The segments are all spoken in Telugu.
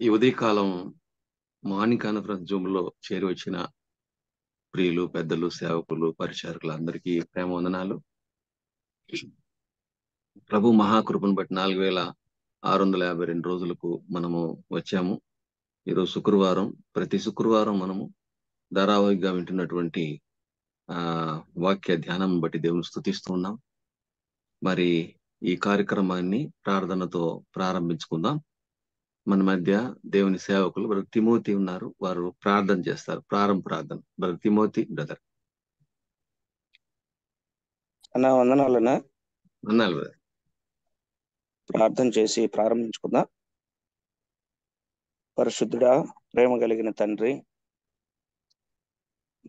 ఈ ఉదయకాలం మార్నింగ్ కాన్ఫరెన్స్ జూమ్ లో చేరి వచ్చిన ప్రియులు, పెద్దలు, సేవకులు, పరిచారకులు అందరికీ ప్రేమ వందనాలు. ప్రభు మహాకృపను బట్టి 4652 రోజులకు మనము వచ్చాము. ఈరోజు శుక్రవారం. ప్రతి శుక్రవారం మనము ధారావాహికగా వింటున్నటువంటి వాక్య ధ్యానం బట్టి దేవుని స్తుతిస్తూ ఉన్నాం. మరి ఈ కార్యక్రమాన్ని ప్రార్థనతో ప్రారంభించుకుందాం. మన మధ్య దేవుని సేవకులు బ్రదర్ తిమోతి ఉన్నారు. వారు ప్రార్థన చేస్తారు. ప్రారంభ ప్రార్థన. Brother Timothy brother. అన్నా వందనాలన్నా. వందనాలు బ్రదర్. ప్రార్థన చేసి ప్రారంభించుకుందాం. పరిశుద్ధుడా, ప్రేమ కలిగిన తండ్రి,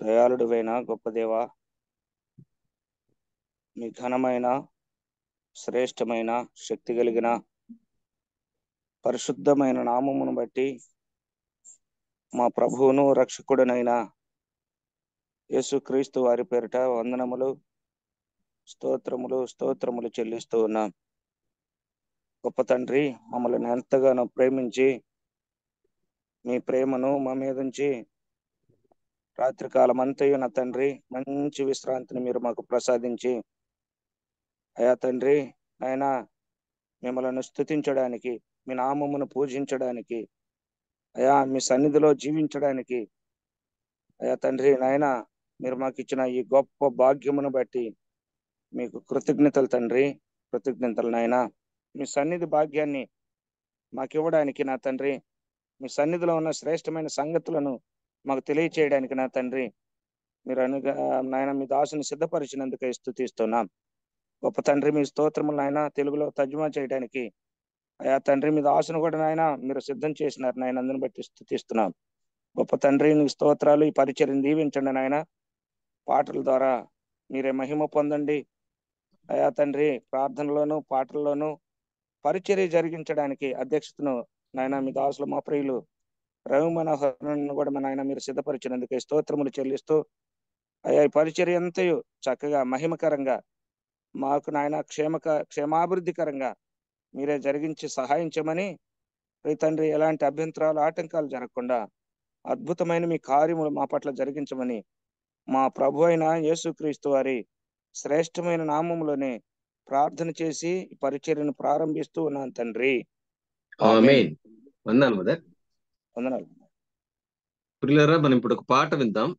దయాళుడువైన గొప్ప దేవ, మీ ఘనమైన, శ్రేష్టమైన, శక్తి కలిగిన పరిశుద్ధమైన నామమును బట్టి మా ప్రభువును రక్షకుడనైన యేసుక్రీస్తు వారి పేరిట వందనములు, స్తోత్రములు చెల్లిస్తూ ఉన్నాం. గొప్ప తండ్రి, మమ్మల్ని ఎంతగానో ప్రేమించి మీ ప్రేమను మా మీద ఉంచి రాత్రికాలం అంతయు నా తండ్రి మంచి విశ్రాంతిని మీరు మాకు ప్రసాదించి, అయా తండ్రి ఆయన మిమ్మల్ని స్తుతించడానికి, మీ నామమును పూజించడానికి, అయా మీ సన్నిధిలో జీవించడానికి, అయా తండ్రి నాయన మీరు మాకు ఇచ్చిన ఈ గొప్ప భాగ్యమును బట్టి మీకు కృతజ్ఞతలు తండ్రి, కృతజ్ఞతలు నాయన. మీ సన్నిధి భాగ్యాన్ని మాకు ఇవ్వడానికి నా తండ్రి, మీ సన్నిధిలో ఉన్న శ్రేష్టమైన సంగతులను మాకు తెలియచేయడానికి నా తండ్రి మీరు నాయన మీ దాసుని సిద్ధపరిచినందుకే స్తుతిస్తున్నాం. గొప్ప తండ్రి మీ స్తోత్రములు నాయన తెలుగులో తర్జుమా చేయడానికి అయా తండ్రి మీ దాసును కూడా నాయన మీరు సిద్ధం చేసినారు నాయన, అందుని బట్టి స్తుతిస్తున్నాం. గొప్ప తండ్రి నీ స్తోత్రాలు. ఈ పరిచర్యను దీవించండి నాయన. పాటల ద్వారా మీరే మహిమ పొందండి అయా తండ్రి. ప్రార్థనలోను పాటల్లోనూ పరిచర్య జరిగించడానికి అధ్యక్షతను నాయన మీ దాసులు మా ప్రియులు రవి మనోహరను కూడా మా నాయన మీరు సిద్ధపరిచినందుకే స్తోత్రములు చెల్లిస్తూ అయా ఈ పరిచర్య అంతయు చక్కగా మహిమకరంగా మాకు నాయన క్షేమాభివృద్ధికరంగా మీరే జరిగించి సహాయం చేయమని తండ్రి, ఎలాంటి అభ్యంతరాలు ఆటంకాలు జరగకుండా అద్భుతమైన మీ కార్యములు మా పట్ల జరిగించమని మా ప్రభు అయిన యేసుక్రీస్తు వారి శ్రేష్టమైన నామములోనే ప్రార్థన చేసి పరిచర్యను ప్రారంభిస్తూ ఉన్నాను తండ్రి. ఆమేన్. వందనాలు బ్రదర్. వందనాలు. ప్రియులారా, మనం ఇప్పుడు ఒక పాట విందాం.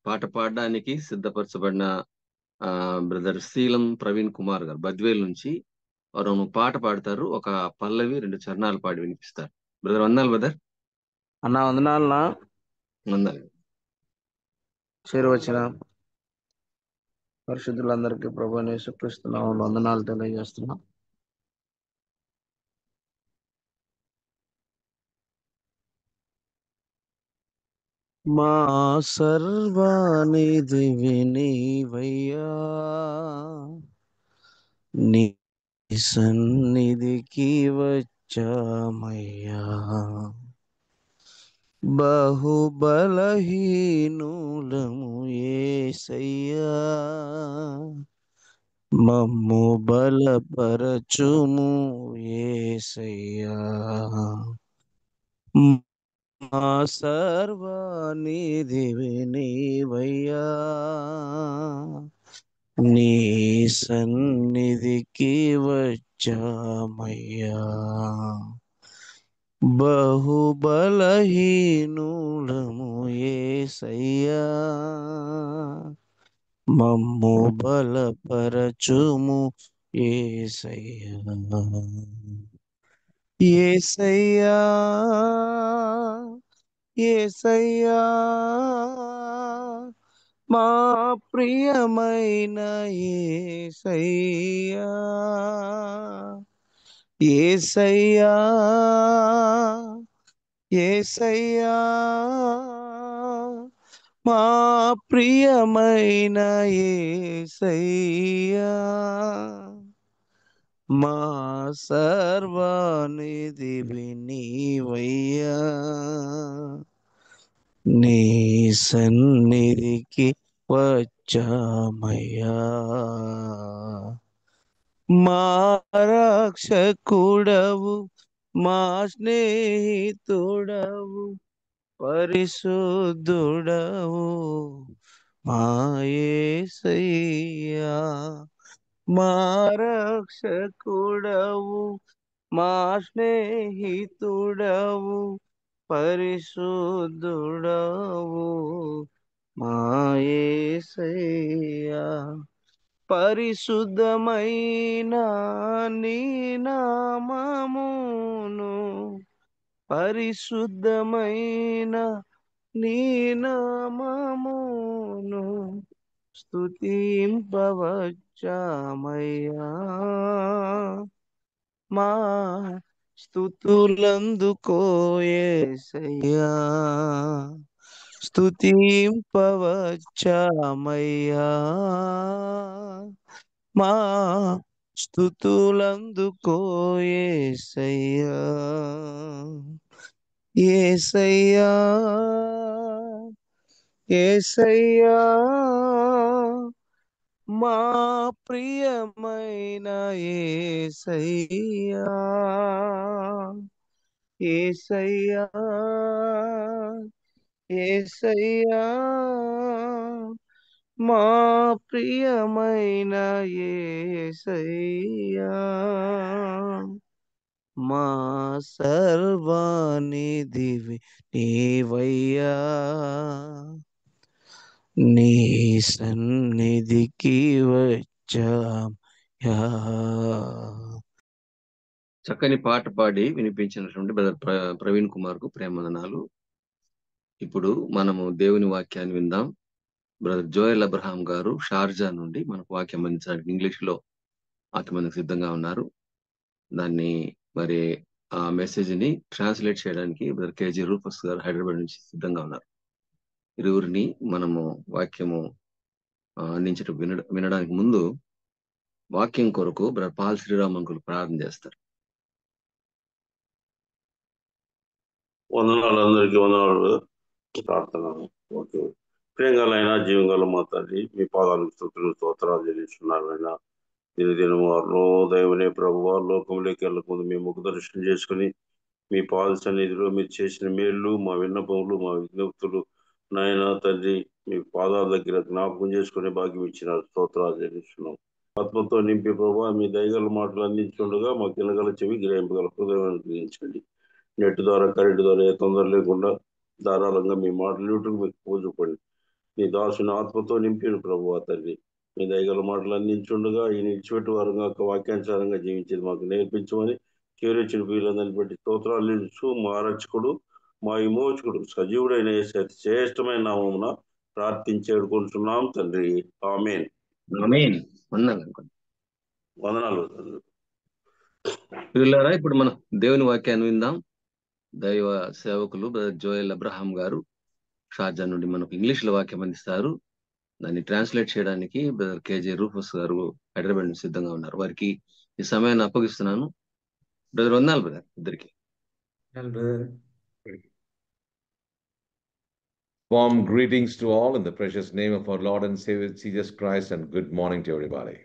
పాట పాడడానికి సిద్ధపరచబడిన బ్రదర్ శీలం ప్రవీణ్ కుమార్ గారు బద్వేల్ నుంచి వారు పాట పాడతారు. ఒక పల్లవి 2 చరణాలు పాడి వినిపిస్తారు. బ్రదర్ వందనాలు బ్రదర్. అన్నా వందనాలనా. వందనాలు. చేరువచ్చిన పరిశుద్ధులందరికీ ప్రభువైన యేసుక్రీస్తు నామములో వందనాలు తెలియజేస్తున్నాం. మా సర్వానిధివి నీవయ్యా, నీ సన్నిధికి వచ్చామయ్యా, బహుబలహీనులము యేసయ్యా, మమ్ము బలపరచుము యేసయ్యా. మా సర్వానిధివి నీవయ్యా, నీ సన్నిధికి వచ్చామయ్యా, బహుబలహీనులము యేసయ్యా, మమ్ము బలపరచుము యేసయ్యా. యేసయ్యా, యేసయ్యా, మా ప్రియమైన యేసయ్యా, యేసయ్యా, యేసయ్యా, మా ప్రియమైన యేసయ్యా, మా సర్వానిధివి నీవయ్యా, నీ సన్నిధికి వచ్చామయ్యా, మా రక్షకుడవు మా స్నేహితుడవు పరిశుద్ధుడవు మా యేసయ్యా, మా రక్షకుడవు మా స్నేహితుడవు పరిశుద్ధుడవు మా యేసయ్యా, పరిశుద్ధమైన నీ నామమును పరిశుద్ధమైన నీ నామమును స్తుతింపవచ్చామయ్యా, మా స్తుతులందుకో యేసయ్యా, స్తుతింపవచ్చామయ్యా, మా స్తుతులందుకో యేసయ్యా, యేసయ్యా, యేసయ్యా, మా ప్రియమైన యేసయ్యా, యేసయ్యా, యేసయ్యా, మా ప్రియమైన యేసయ్యా, మా సర్వానిధివి నీవయ్యా, నీ సన్నిధికి వచ్చాయా. చక్కని పాట పాడి వినిపించినటువంటి బ్రదర్ ప్రవీణ్ కుమార్ కు ప్రేమవందనాలు. ఇప్పుడు మనము దేవుని వాక్యాన్ని విందాం. బ్రదర్ జోయల్ అబ్రహాం గారు షార్జా నుండి మనకు వాక్యం అందించడానికి ఇంగ్లీష్ లో వాక్యం అందించడానికి సిద్ధంగా ఉన్నారు. దాన్ని మరి ఆ మెసేజ్ ని ట్రాన్స్లేట్ చేయడానికి బ్రదర్ కేజీ రూపస్ గారు హైదరాబాద్ నుంచి సిద్ధంగా ఉన్నారు. ఇరువురిని మనము వాక్యము అందించడం వినడానికి ముందు వాక్యం కొరకు బ్రదర్ పాల్ శ్రీరామ్ అంకుల్ ప్రార్థన చేస్తారు. వందనాలు, అందరికీ వందనాలు. ప్రార్థన. ఓకే. ప్రేంగాలైన జీవంగల మా తల్లి, మీ పాదాలకు స్తుతులు స్తోత్రాలు చెల్లిస్తున్నారు. అయినా దినదినము దైవనే ప్రభు లోకంలోకి వెళ్ళకముందు మేము ముఖ దర్శనం చేసుకుని మీ పాద సన్నిధిలో మీరు చేసిన మేళ్ళు, మా విన్నపములు, మా విజ్ఞప్తులు నాయన తండ్రి మీ పాదాల దగ్గర జ్ఞాపకం చేసుకునే భాగ్యం ఇచ్చిన స్తోత్రాలు చెల్లిస్తున్నాం. ఆత్మతో నింపి ప్రభావ మీ దయగల మాటలు అందించుండగా మాకు తినగల చెవి గ్రహింపగల హృదయం అనుగ్రహించండి. నెట్ ద్వారా కరెంటు ద్వారా ఏ తొందర లేకుండా ధారాళంగా మీ మాటలు యూట్యూబ్ మీకు పూజపడి మీ దాసుని ఆత్మతో నింపిన ప్రభు తండ్రి మీ దయగల మాటలు అందించుండగా ఈ నిడిచిపెట్టి వారంగా వాక్యానుసారంగా జీవించేది మాకు నేర్పించమని చేరొచ్చిన వీళ్ళందరినీ బట్టి స్తోత్రాలు మా రక్షకుడు మా విమోచకుడు సజీవుడైన శ్రేష్టమైన నామమున ప్రార్థించి వేడుకుంటున్నాం తండ్రి. ఆమేన్. వందనాలు. పిల్లారా, ఇప్పుడు మనం దేవుని వాక్యాన్ని విందాం. దైవ సేవకులు బ్రదర్ జోయల్ అబ్రహాం గారు షార్జా నుండి మనకు ఇంగ్లీష్ లో వాక్యం అందిస్తారు. దాన్ని ట్రాన్స్లేట్ చేయడానికి బ్రదర్ కేజే రూఫస్ గారు హైదరాబాద్ నుంచి సిద్ధంగా ఉన్నారు. వారికి ఈ సమయాన్ని అప్పగిస్తున్నాను. బ్రదర్ వందాలు బ్రదర్ ఇద్దరికి. Warm greetings to all in the precious name of our Lord and Savior Jesus Christ, and good morning to everybody.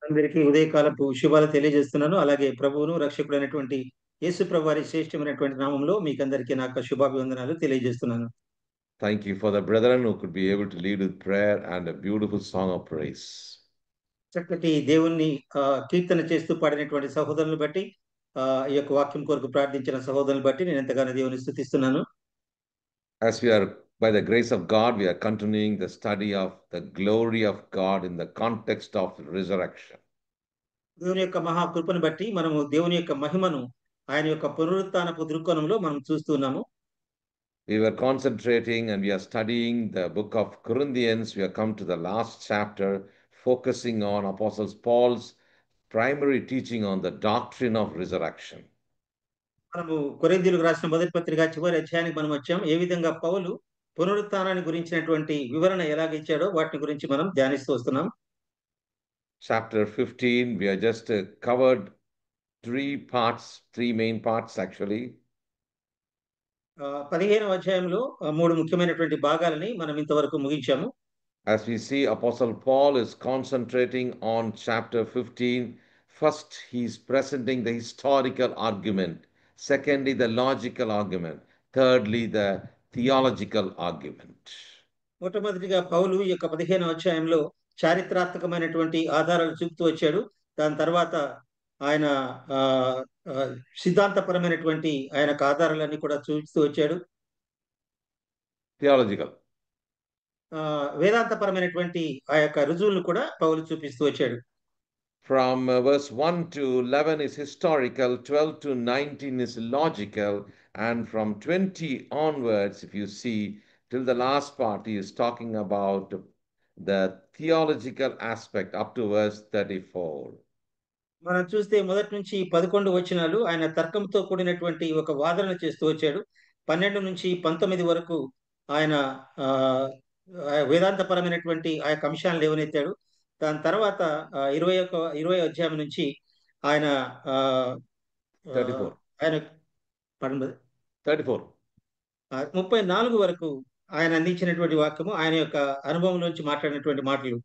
అందరికీ ఉదయకాలపు శుభాలు తెలియజేస్తున్నాను. అలాగే ప్రభువును రక్షకుడైనటువంటి యేసు ప్రభు వారి శ్రేష్టమైనటువంటి నామంలో మీకందరికీ నాకు శుభాభివందనాలు తెలియజేస్తున్నాను. Thank you for the brethren who could be able to lead with prayer and a beautiful song of praise. చక్కటి దేవుణ్ణి కీర్తన చేస్తూ పాడినటువంటి సహోదరులను బట్టి ఈ యొక్క వాక్యం కొరకు ప్రార్థించిన సహోదరులను బట్టి నేను ఎంతగానో దేవుని స్తుతిస్తున్నాను. As we are, by the grace of God, we are continuing the study of the glory of God in the context of resurrection. దేవుని యొక్క మహాకృపను బట్టి మనము దేవుని యొక్క మహిమను ఆయన యొక్క పునరుత్థానపు దృక్కోణంలో మనం చూస్తున్నాము. We were concentrating and we are studying the book of Corinthians. We have come to the last chapter, focusing on Apostle Paul's primary teaching on the doctrine of resurrection. మనము కొరింథీయులకు రాసిన మొదటి పత్రిక చివరి అధ్యాయానికి మనం వచ్చాం. ఏ విధంగా పౌలు పునరుత్థానాన్ని గురించినటువంటి వివరణ ఎలాగ ఇచ్చాడో వాటిని గురించి మనం ధ్యానిస్తూ వస్తున్నాం. Chapter 15, we have just covered three main parts actually. 15వ అధ్యాయంలో 3 ముఖ్యమైనటువంటి భాగాలని మనం ఇంతవరకు ముగించాము. As we see, Apostle Paul is concentrating on chapter 15, First, he's presenting the historical argument. Secondly, the logical argument. Thirdly, the theological argument. మొట్టమొదటిగా పౌలు ఈ యొక్క 15వ అధ్యాయంలో చారిత్రాత్మకమైనటువంటి ఆధారాలు చూపుతూ వచ్చాడు. దాని తర్వాత ఆయన ఆ, ఆ, సిద్ధాంతపరమైనటువంటి ఆయనకు ఆధారాలన్నీ కూడా చూపుతూ వచ్చాడు. Theological. వేదాంతపరమైనటువంటి ఆ యొక్క రుజువులను కూడా పౌలు చూపిస్తూ వచ్చాడు. From verse 1 to 11 is historical, 12 to 19 is logical, and from 20 onwards, if you see, till the last part, he is talking about the theological aspect up to verse 34. మనం చూస్తే మొదటి నుంచి 11 వచనాలు ఆయన తర్కంతో కూడినటువంటి ఒక వాదన చేస్తూ వచ్చాడు. 12 నుంచి 19 వరకు ఆయన ఆ, వేదాంతపరమైనటువంటి ఆ యొక్క అంశాలను లేవనెత్తాడు. దాని తర్వాత 20 అధ్యాయం నుంచి ఆయన ఆ, ఆ, 34. ఆయన 34. 34 వరకు ఆయన అందించినటువంటి వాక్యము ఆయన యొక్క అనుభవంలోంచి మాట్లాడినటువంటి మాటలు.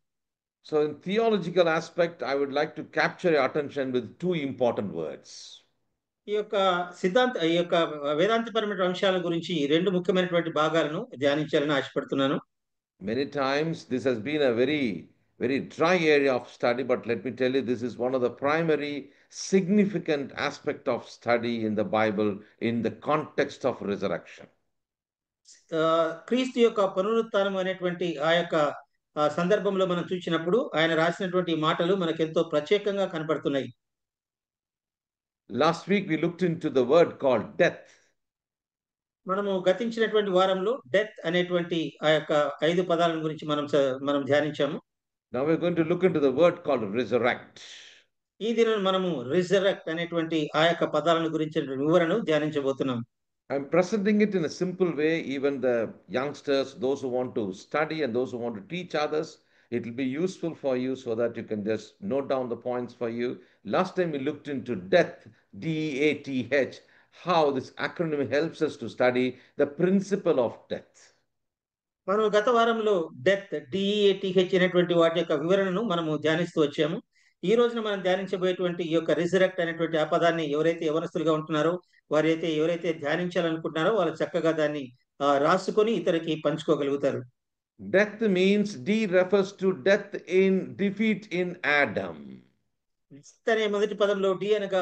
So, in theological aspect, I would like to capture your attention with two important words. ఈ యొక్క వేదాంతపరమైన అంశాల గురించి రెండు ముఖ్యమైనటువంటి భాగాలను ధ్యానించాలని ఆశపడుతున్నాను. Many times this has been a very, very dry area of study, but let me tell you, this is one of the primary significant aspect of study in the Bible in the context of resurrection. క్రీస్తు యొక్క పునరుత్థానం అనేటువంటి ఆ యొక్క సందర్భంలో మనం చూసినప్పుడు ఆయన రాసినటువంటి మాటలు మనకెంతో ప్రత్యేకంగా కనబడుతున్నాయి. Last week we looked into the word called death. మనము గతించినటువంటి వారంలో డెత్ అనేటువంటి ఆ యొక్క 5 పదాల గురించి మనం ధ్యానించాము. Now we're going to look into the word called resurrect. ఈ దినం మనము రిజరెక్ట్ అనేటువంటి ఆ యొక్క పదాలను గురించిన వివరణను ధ్యానించబోతున్నాం. I'm presenting it in a simple way. Even the youngsters, those who want to study and those who want to teach others, it will be useful for you so that you can just note down the points for you. Last time we looked into death, D-E-A-T-H, how this acronym helps us to study the principle of death. మనం గత వారంలో డెత్ డిఈఏటిహెచ్ అనేటువంటి వాటి యొక్క వివరణను మనము ధ్యానిస్తూ వచ్చాము. ఈ రోజున మనం ధ్యానించబోయేటువంటి ఈ యొక్క రిజరెక్ట్ అనేటువంటి ఆ పదాన్ని ఎవరైతే యవనస్తులుగా ఉంటున్నారో ఎవరైతే ధ్యానించాలనుకుంటున్నారో వాళ్ళు చక్కగా దాన్ని రాసుకొని ఇతరికి పంచుకోగలుగుతారు. Death means D refers to death in defeat in Adam. అనే మొదటి పదంలో డి అనగా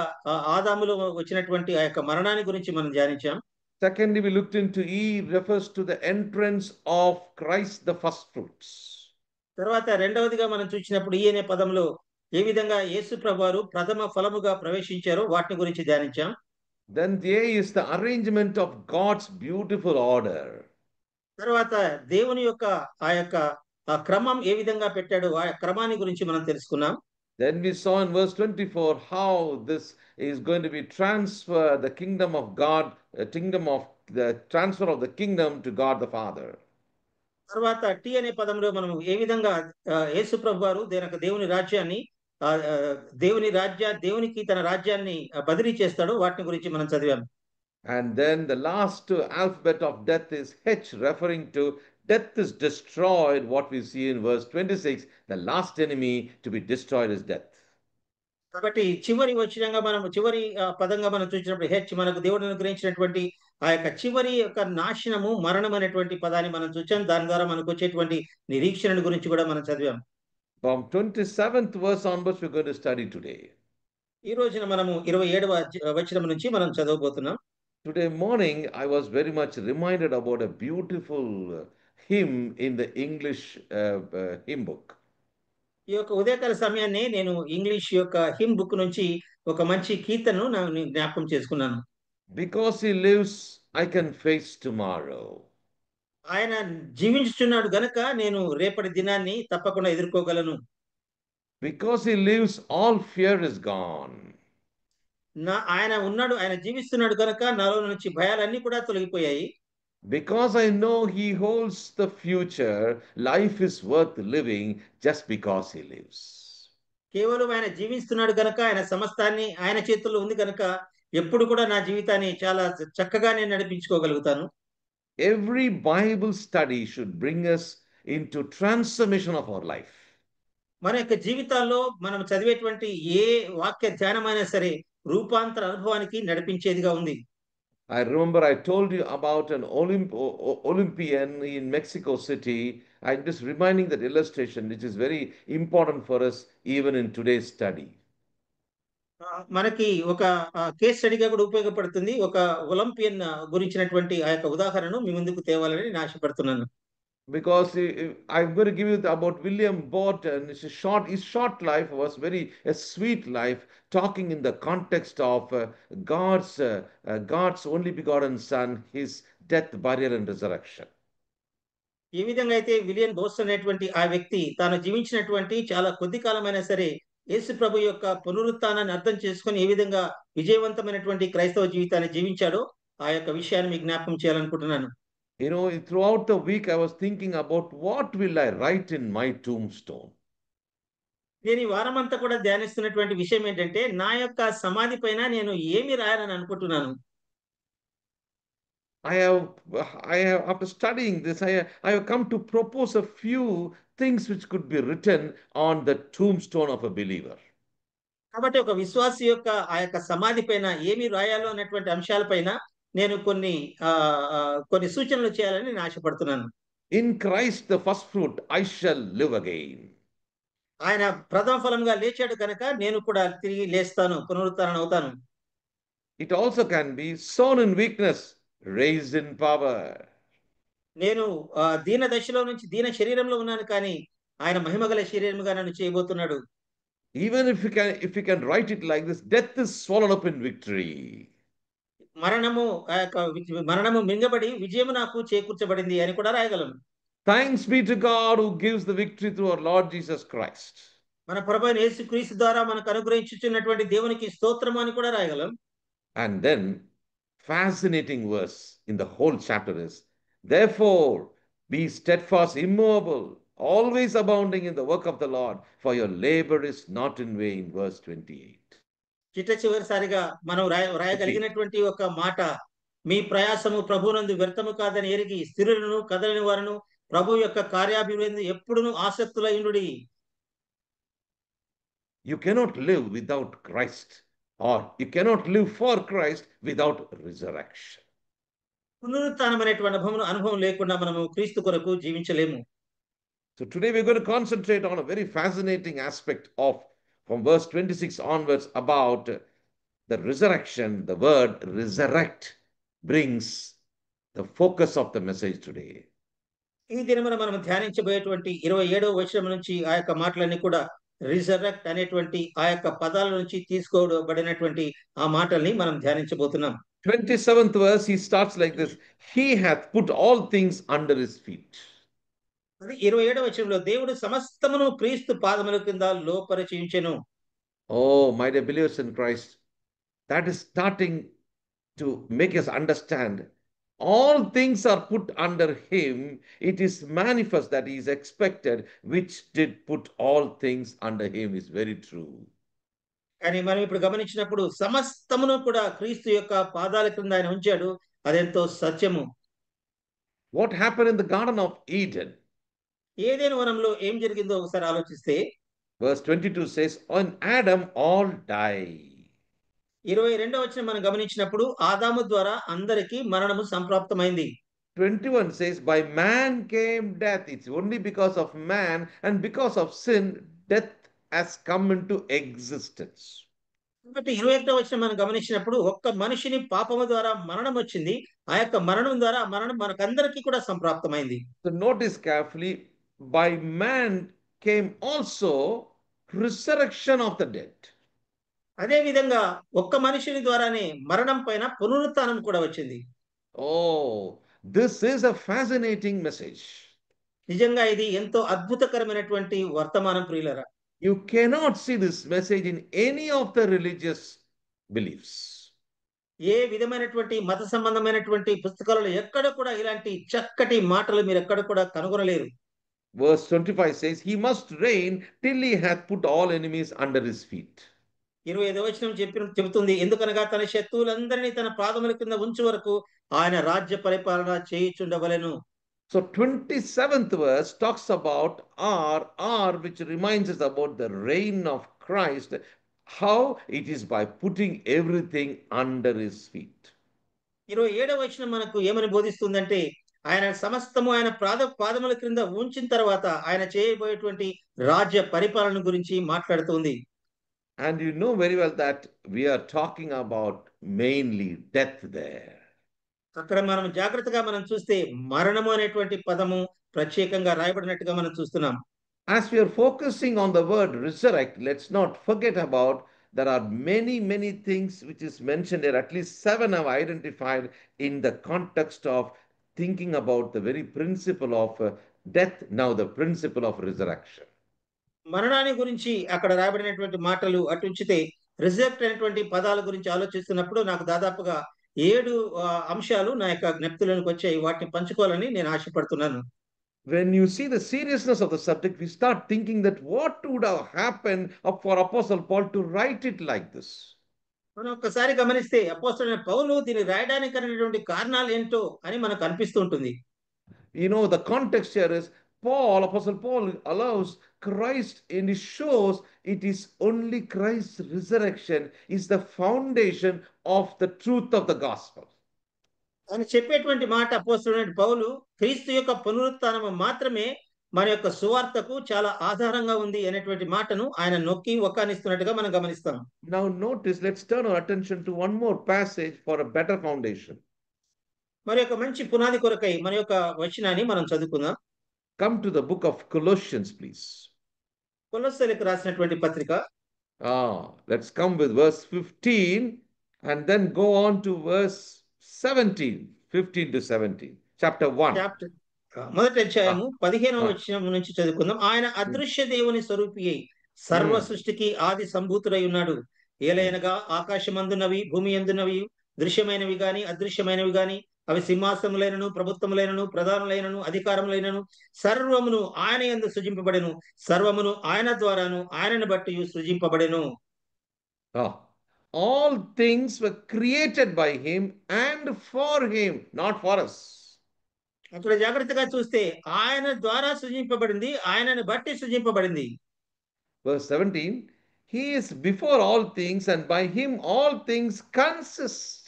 ఆదాములో వచ్చినటువంటి ఆ యొక్క మరణాన్ని గురించి మనం ధ్యానించాం. Secondly, we looked into E refers to the entrance of Christ, the first fruits. తర్వాత రెండవదిగా మనం చూసినప్పుడు ఈ అనే పదంలో ఏ విధంగా యేసు ప్రభువారు ప్రథమ ఫలముగా ప్రవేశించారో వాటిని గురించి ధ్యానించాం. Then there is the arrangement of God's beautiful order. తర్వాత దేవుని యొక్క ఆ యొక్క క్రమం ఏ విధంగా పెట్టాడో ఆ క్రమాన్ని గురించి మనం తెలుసుకున్నాం. Then we saw in verse 24 how this is going to be transfer the kingdom of God, the transfer of the kingdom to God the Father. తర్వాత టి అనే పదంలో మనం ఏ విధంగా యేసు ప్రభువారు దేవునికి తన రాజ్యాన్ని బదిలీ చేస్తాడో వాటిని గురించి మనం చదివాం. And then the last alphabet of death is H, referring to death is destroyed. What we see in verse 26, the last enemy to be destroyed is death. కాబట్టి చివరి పదంగా మనం చూసినప్పుడు హెచ్ మనకు దేవుడు అనుగ్రహించినటువంటి ఆ యొక్క చివరి యొక్క నాశనము మరణం అనేటువంటి పదాన్ని మనం చూసాం. దాని ద్వారా మనకు వచ్చేటువంటి నిరీక్షణ గురించి కూడా మనం చదివాం. From 27th verse onwards we're going to study today. ఈ రోజున మనము 27వ వచనం నుంచి మనం చదవబోతున్నాం. Today morning, I was very much reminded about a beautiful hymn in the English hymn book. ఈ యొక్క ఉదయకాల సమయాన్ని నేను ఇంగ్లీష్ యొక్క హిమ్ బుక్ నుంచి ఒక మంచి కీర్తనను నేను జ్ఞాపకం చేసుకున్నాను. Because he lives, I can face tomorrow. ఆయన జీవించుచున్నాడు గనుక నేను రేపటి దినాన్ని తప్పకుండా ఎదుర్కోగలను. Because he lives, all fear is gone. ఆయన జీవిస్తున్నాడు కనుక నాలో నుంచి భయాలన్నీ కూడా తొలగిపోయాయి. Because I know he holds the future, life is worth living just because he lives. కేవలం ఆయన జీవిస్తున్నాడు గనుక ఆయన సమస్తాన్ని ఆయన చేతుల్లో ఉంది గనుక ఎప్పుడు కూడా నా జీవితాన్ని చాలా చక్కగా నేను నడిపించుకోగలుగుతాను. Every Bible study should bring us into transformation of our life. మన యొక్క జీవితాల్లో మనం చదివేటువంటి ఏ వాక్య ధ్యానమైనా సరే రూపాంతర అనుభవానికి నడిపించేదిగా ఉంది. I remember I told you about an Olympian in Mexico City. I'm just reminding that illustration, which is very important for us even in today's study. మనకి ఒక కేస్ స్టడీగా కూడా ఉపయోగపడుతుంది. ఒక ఒలింపియన్ గురించినటువంటి ఆ యొక్క ఉదాహరణను మీ ముందుకు తేవాలని నేను ఆశపడుతున్నాను. Because I'm going to give you about William Burton. His short life was a sweet life, talking in the context of God's only begotten Son, his death, burial, and resurrection. ఏ విధంగా అయితే విలియన్ బోస్ అనేటువంటి ఆ వ్యక్తి తాను జీవించినటువంటి చాలా కొద్ది కాలమైనా సరే యేసు ప్రభు యొక్క పునరుత్థానాన్ని అర్థం చేసుకొని ఏ విధంగా విజయవంతమైనటువంటి క్రైస్తవ జీవితాన్ని జీవించాడో ఆ యొక్క విషయాన్ని మీకు జ్ఞాపకం చేయాలనుకుంటున్నాను. You know, throughout the week, I was thinking about what will I write in my tombstone. నేను ఈ వారం అంతా కూడా ధ్యానిస్తున్నటువంటి విషయం ఏంటంటే నా యొక్క సమాధి పైన నేను ఏమి రాయాలని అనుకుంటున్నాను. After studying this, I have come to propose a few things which could be written on the tombstone of a believer. కాబట్టి ఒక విశ్వాసి యొక్క ఆ యొక్క సమాధి పైన ఏమి రాయాలో అన్నటువంటి అంశాలపైన నేను కొన్ని సూచనలు చేయాలని నేను ఆశపడుతున్నాను. In Christ the first fruit, I shall live again. ఆయన ప్రథమ ఫలంగా లేచాడు కనుక నేను కూడా తిరిగి లేస్తాను, పునరుత్థానం అవుతాను. It also can be sown in weakness, raised in power. నేను దీన దశలో నుంచి దీన శరీరంలో ఉన్నాను కానీ ఆయన మహిమగల శరీరముగా నన్ను చేయబోతున్నాడు. Even if you can write it like this, death is swallowed up in victory. మరణము మింగబడి విజయము నాకు చేకూర్చబడింది అని కూడా రాయగలను. Thanks be to God who gives the victory through our Lord Jesus Christ. మన ప్రభువైన యేసుక్రీస్తు ద్వారా మనకు అనుగ్రహించుచున్నటువంటి దేవునికి స్తోత్రం అని కూడా రాయగలం. And then fascinating verse in the whole chapter is, therefore be steadfast, immovable, always abounding in the work of the Lord, for your labor is not in vain. Verse 28. చిట్ట చివరిసారిగా మనం రాయగలిగినటువంటి ఒక మాట, మీ ప్రయాసము ప్రభువునందు వ్యర్థము కాదని ఎరిగి స్థిరులను కదలని వారును ప్రభు యొక్క కార్యాభివృద్ధి ఎప్పుడును ఆసక్తులైండుడి. You cannot live without Christ, or you cannot live for Christ without resurrection. పునరుత్థానమైనటువంటి అనుభవం లేకుండా మనము క్రీస్తు కొరకు జీవించలేము. So today we're going to concentrate on a very fascinating aspect of, from verse 26 onwards, about the resurrection. The word resurrect brings the focus of the message today. ఈ దినమున మనం ధ్యానించబోయేటువంటి 27వ వచనం నుంచి ఆ యొక్క మాటలన్నీ కూడా రిజరెక్ట్ అనేటువంటి ఆ యొక్క పదాల నుంచి తీసుకోబడినటువంటి ఆ మాటల్ని మనం ధ్యానించబోతున్నాం. 27th verse, he starts like this: he hath put all things under his feet. 27వ వచనంలో దేవుడు సమస్తమును క్రీస్తు పాదముల కింద లోపరిచించెను. Oh, my dear believers in Christ, that is starting to make us understand all things are put under him. It is manifest that he is expected, which did put all things under him, is very true. కానీ మనం ఇప్పుడు గమనించినప్పుడు సమస్తమును కూడా క్రీస్తు యొక్క పాదాల కింద ఆయన ఉంచాడు. అదెంతో సత్యము. What happened in the Garden of Eden? ఏదైనా వనంలో ఏం జరిగిందో ఒకసారి ఆలోచిస్తే Verse 22 says, on Adam all die. 22వ వచనం మనం గమనించినప్పుడు ఆదాము ద్వారా అందరికీ మరణము సంప్రాప్తమైంది. 21 says, by man came death. It's only because of man and because of sin, death has come into existence. కాబట్టి 21వ వచనం మనం గమనించినప్పుడు ఒక్క మనిషిని పాపము ద్వారా మరణం వచ్చింది. ఆ యొక్క మరణం ద్వారా మరణం మనకందరికీ కూడా సంప్రాప్తమైంది. So notice carefully, by man came also resurrection of the dead. అదే విధంగా ఒక్క మనిషిని ద్వారానే మరణం పైన పునరుత్థానం కూడా వచ్చింది. Oh, this is a fascinating message. నిజంగా ఇది ఎంతో అద్భుతకరమైనటువంటి వర్తమానం ప్రియులారా. You cannot see this message in any of the religious beliefs. ఏ విధమైనటువంటి మత సంబంధమైనటువంటి పుస్తకాలలో ఎక్కడ కూడా ఇలాంటి చక్కటి మాటలు మీరు ఎక్కడ కూడా కనుగొనలేరు. Verse 25 says, he must reign till he hath put all enemies under his feet. 25వ వచనం చెబుతుంది, ఎందుకనగా తన శత్రువులందరినీ తన పాదముల కింద ఉంచు వరకు ఆయన రాజ్య పరిపాలన చేయుచుండవలెను. So 27th verse talks about R, which reminds us about the reign of Christ, how it is by putting everything under his feet. 27వ వచనం మనకు ఏమని బోధిస్తుందంటే ఆయన సమస్తము ఆయన పాదముల క్రింద ఉంచిన తర్వాత ఆయన చేయబోయేటువంటి రాజ్య పరిపాలన గురించి మాట్లాడుతుంది. And you know very well that we are talking about mainly death there. అక్కడ మనం జాగ్రత్తగా మనం చూస్తే మరణము అనేటువంటి పదము ప్రత్యేకంగా రాయబడినట్టుగా మనం చూస్తున్నాం. As we are focusing on the word resurrect, let's not forget about there are many things which is mentioned here. At least 7 I've identified in the context of thinking about the very principle of death, now the principle of resurrection. మరణాన్ని గురించి అక్కడ రాయబడినటువంటి మాటలు అటుంచితే రిజెక్ట్ అనేటువంటి పదాల గురించి ఆలోచిస్తున్నప్పుడు నాకు దాదాపుగా 7 అంశాలు నా యొక్క జ్ఞప్తిలోనికి వచ్చాయి. వాటిని పంచుకోవాలని నేను ఆశపడుతున్నాను. When you see the seriousness of the subject, we start thinking that what would have happened for Apostle Paul to write it like this. మనం ఒక్కసారి గమనిస్తే అపోస్తలుడైన పౌలు దీన్ని రాయడానికి అనేటువంటి కారణాలు ఏంటో అని మనకు అనిపిస్తూ ఉంటుంది. You know, the context here is Apostle Paul allows Christ and he shows it is only Christ's resurrection is the foundation of the truth of the gospel. అని చెప్పేటువంటి మాట అపోస్తలుడైన పౌలు క్రీస్తు యొక్క పునరుత్థానము మాత్రమే మన యొక్క సువార్తకు చాలా ఆధారంగా ఉంది అనేటువంటి మాటను ఆయన నొక్కి ఒక్కానిస్తున్నట్టుగా మనం గమనిస్తాం. Now notice, let's turn our attention to one more passage for a better foundation. మరి యొక్క మంచి పునాది కొరకై మన యొక్క వచనాన్ని మనం చదువుకుందాం. Come to the book of Colossians, please. కొలస్సీలకు రాసినటువంటి పత్రిక. Let's come with verse 15 and then go on to verse 15 to 17. Chapter 1. మొదటి అధ్యాయము 15వ వచనం నుంచి చదువుకుందాం. ఆయన అదృశ్య దేవుని స్వరూపి అయి సర్వ సృష్టికి ఆది సంభూతుడై ఉన్నాడు. ఏలయనగా ఆకాశమందున్నవి భూమి యందున్నవి దృశ్యమైనవి గాని అదృశ్యమైనవి గాని అవి సింహాసనములైనను ప్రభుత్వములైనను ప్రధానులైనను అధికారములైనను సర్వమును ఆయన యందు సృజింపబడెను. సర్వమును ఆయన ద్వారాను ఆయనను బట్టి సృజింపబడెను. All things were created by him and for him, not for us. అక్కడ జాగ్రత్తగా చూస్తే ఆయన ద్వారా సృజింపబడింది, ఆయనను బట్టి సృజింపబడింది. Verse 17, he is before all things and by him all things consist.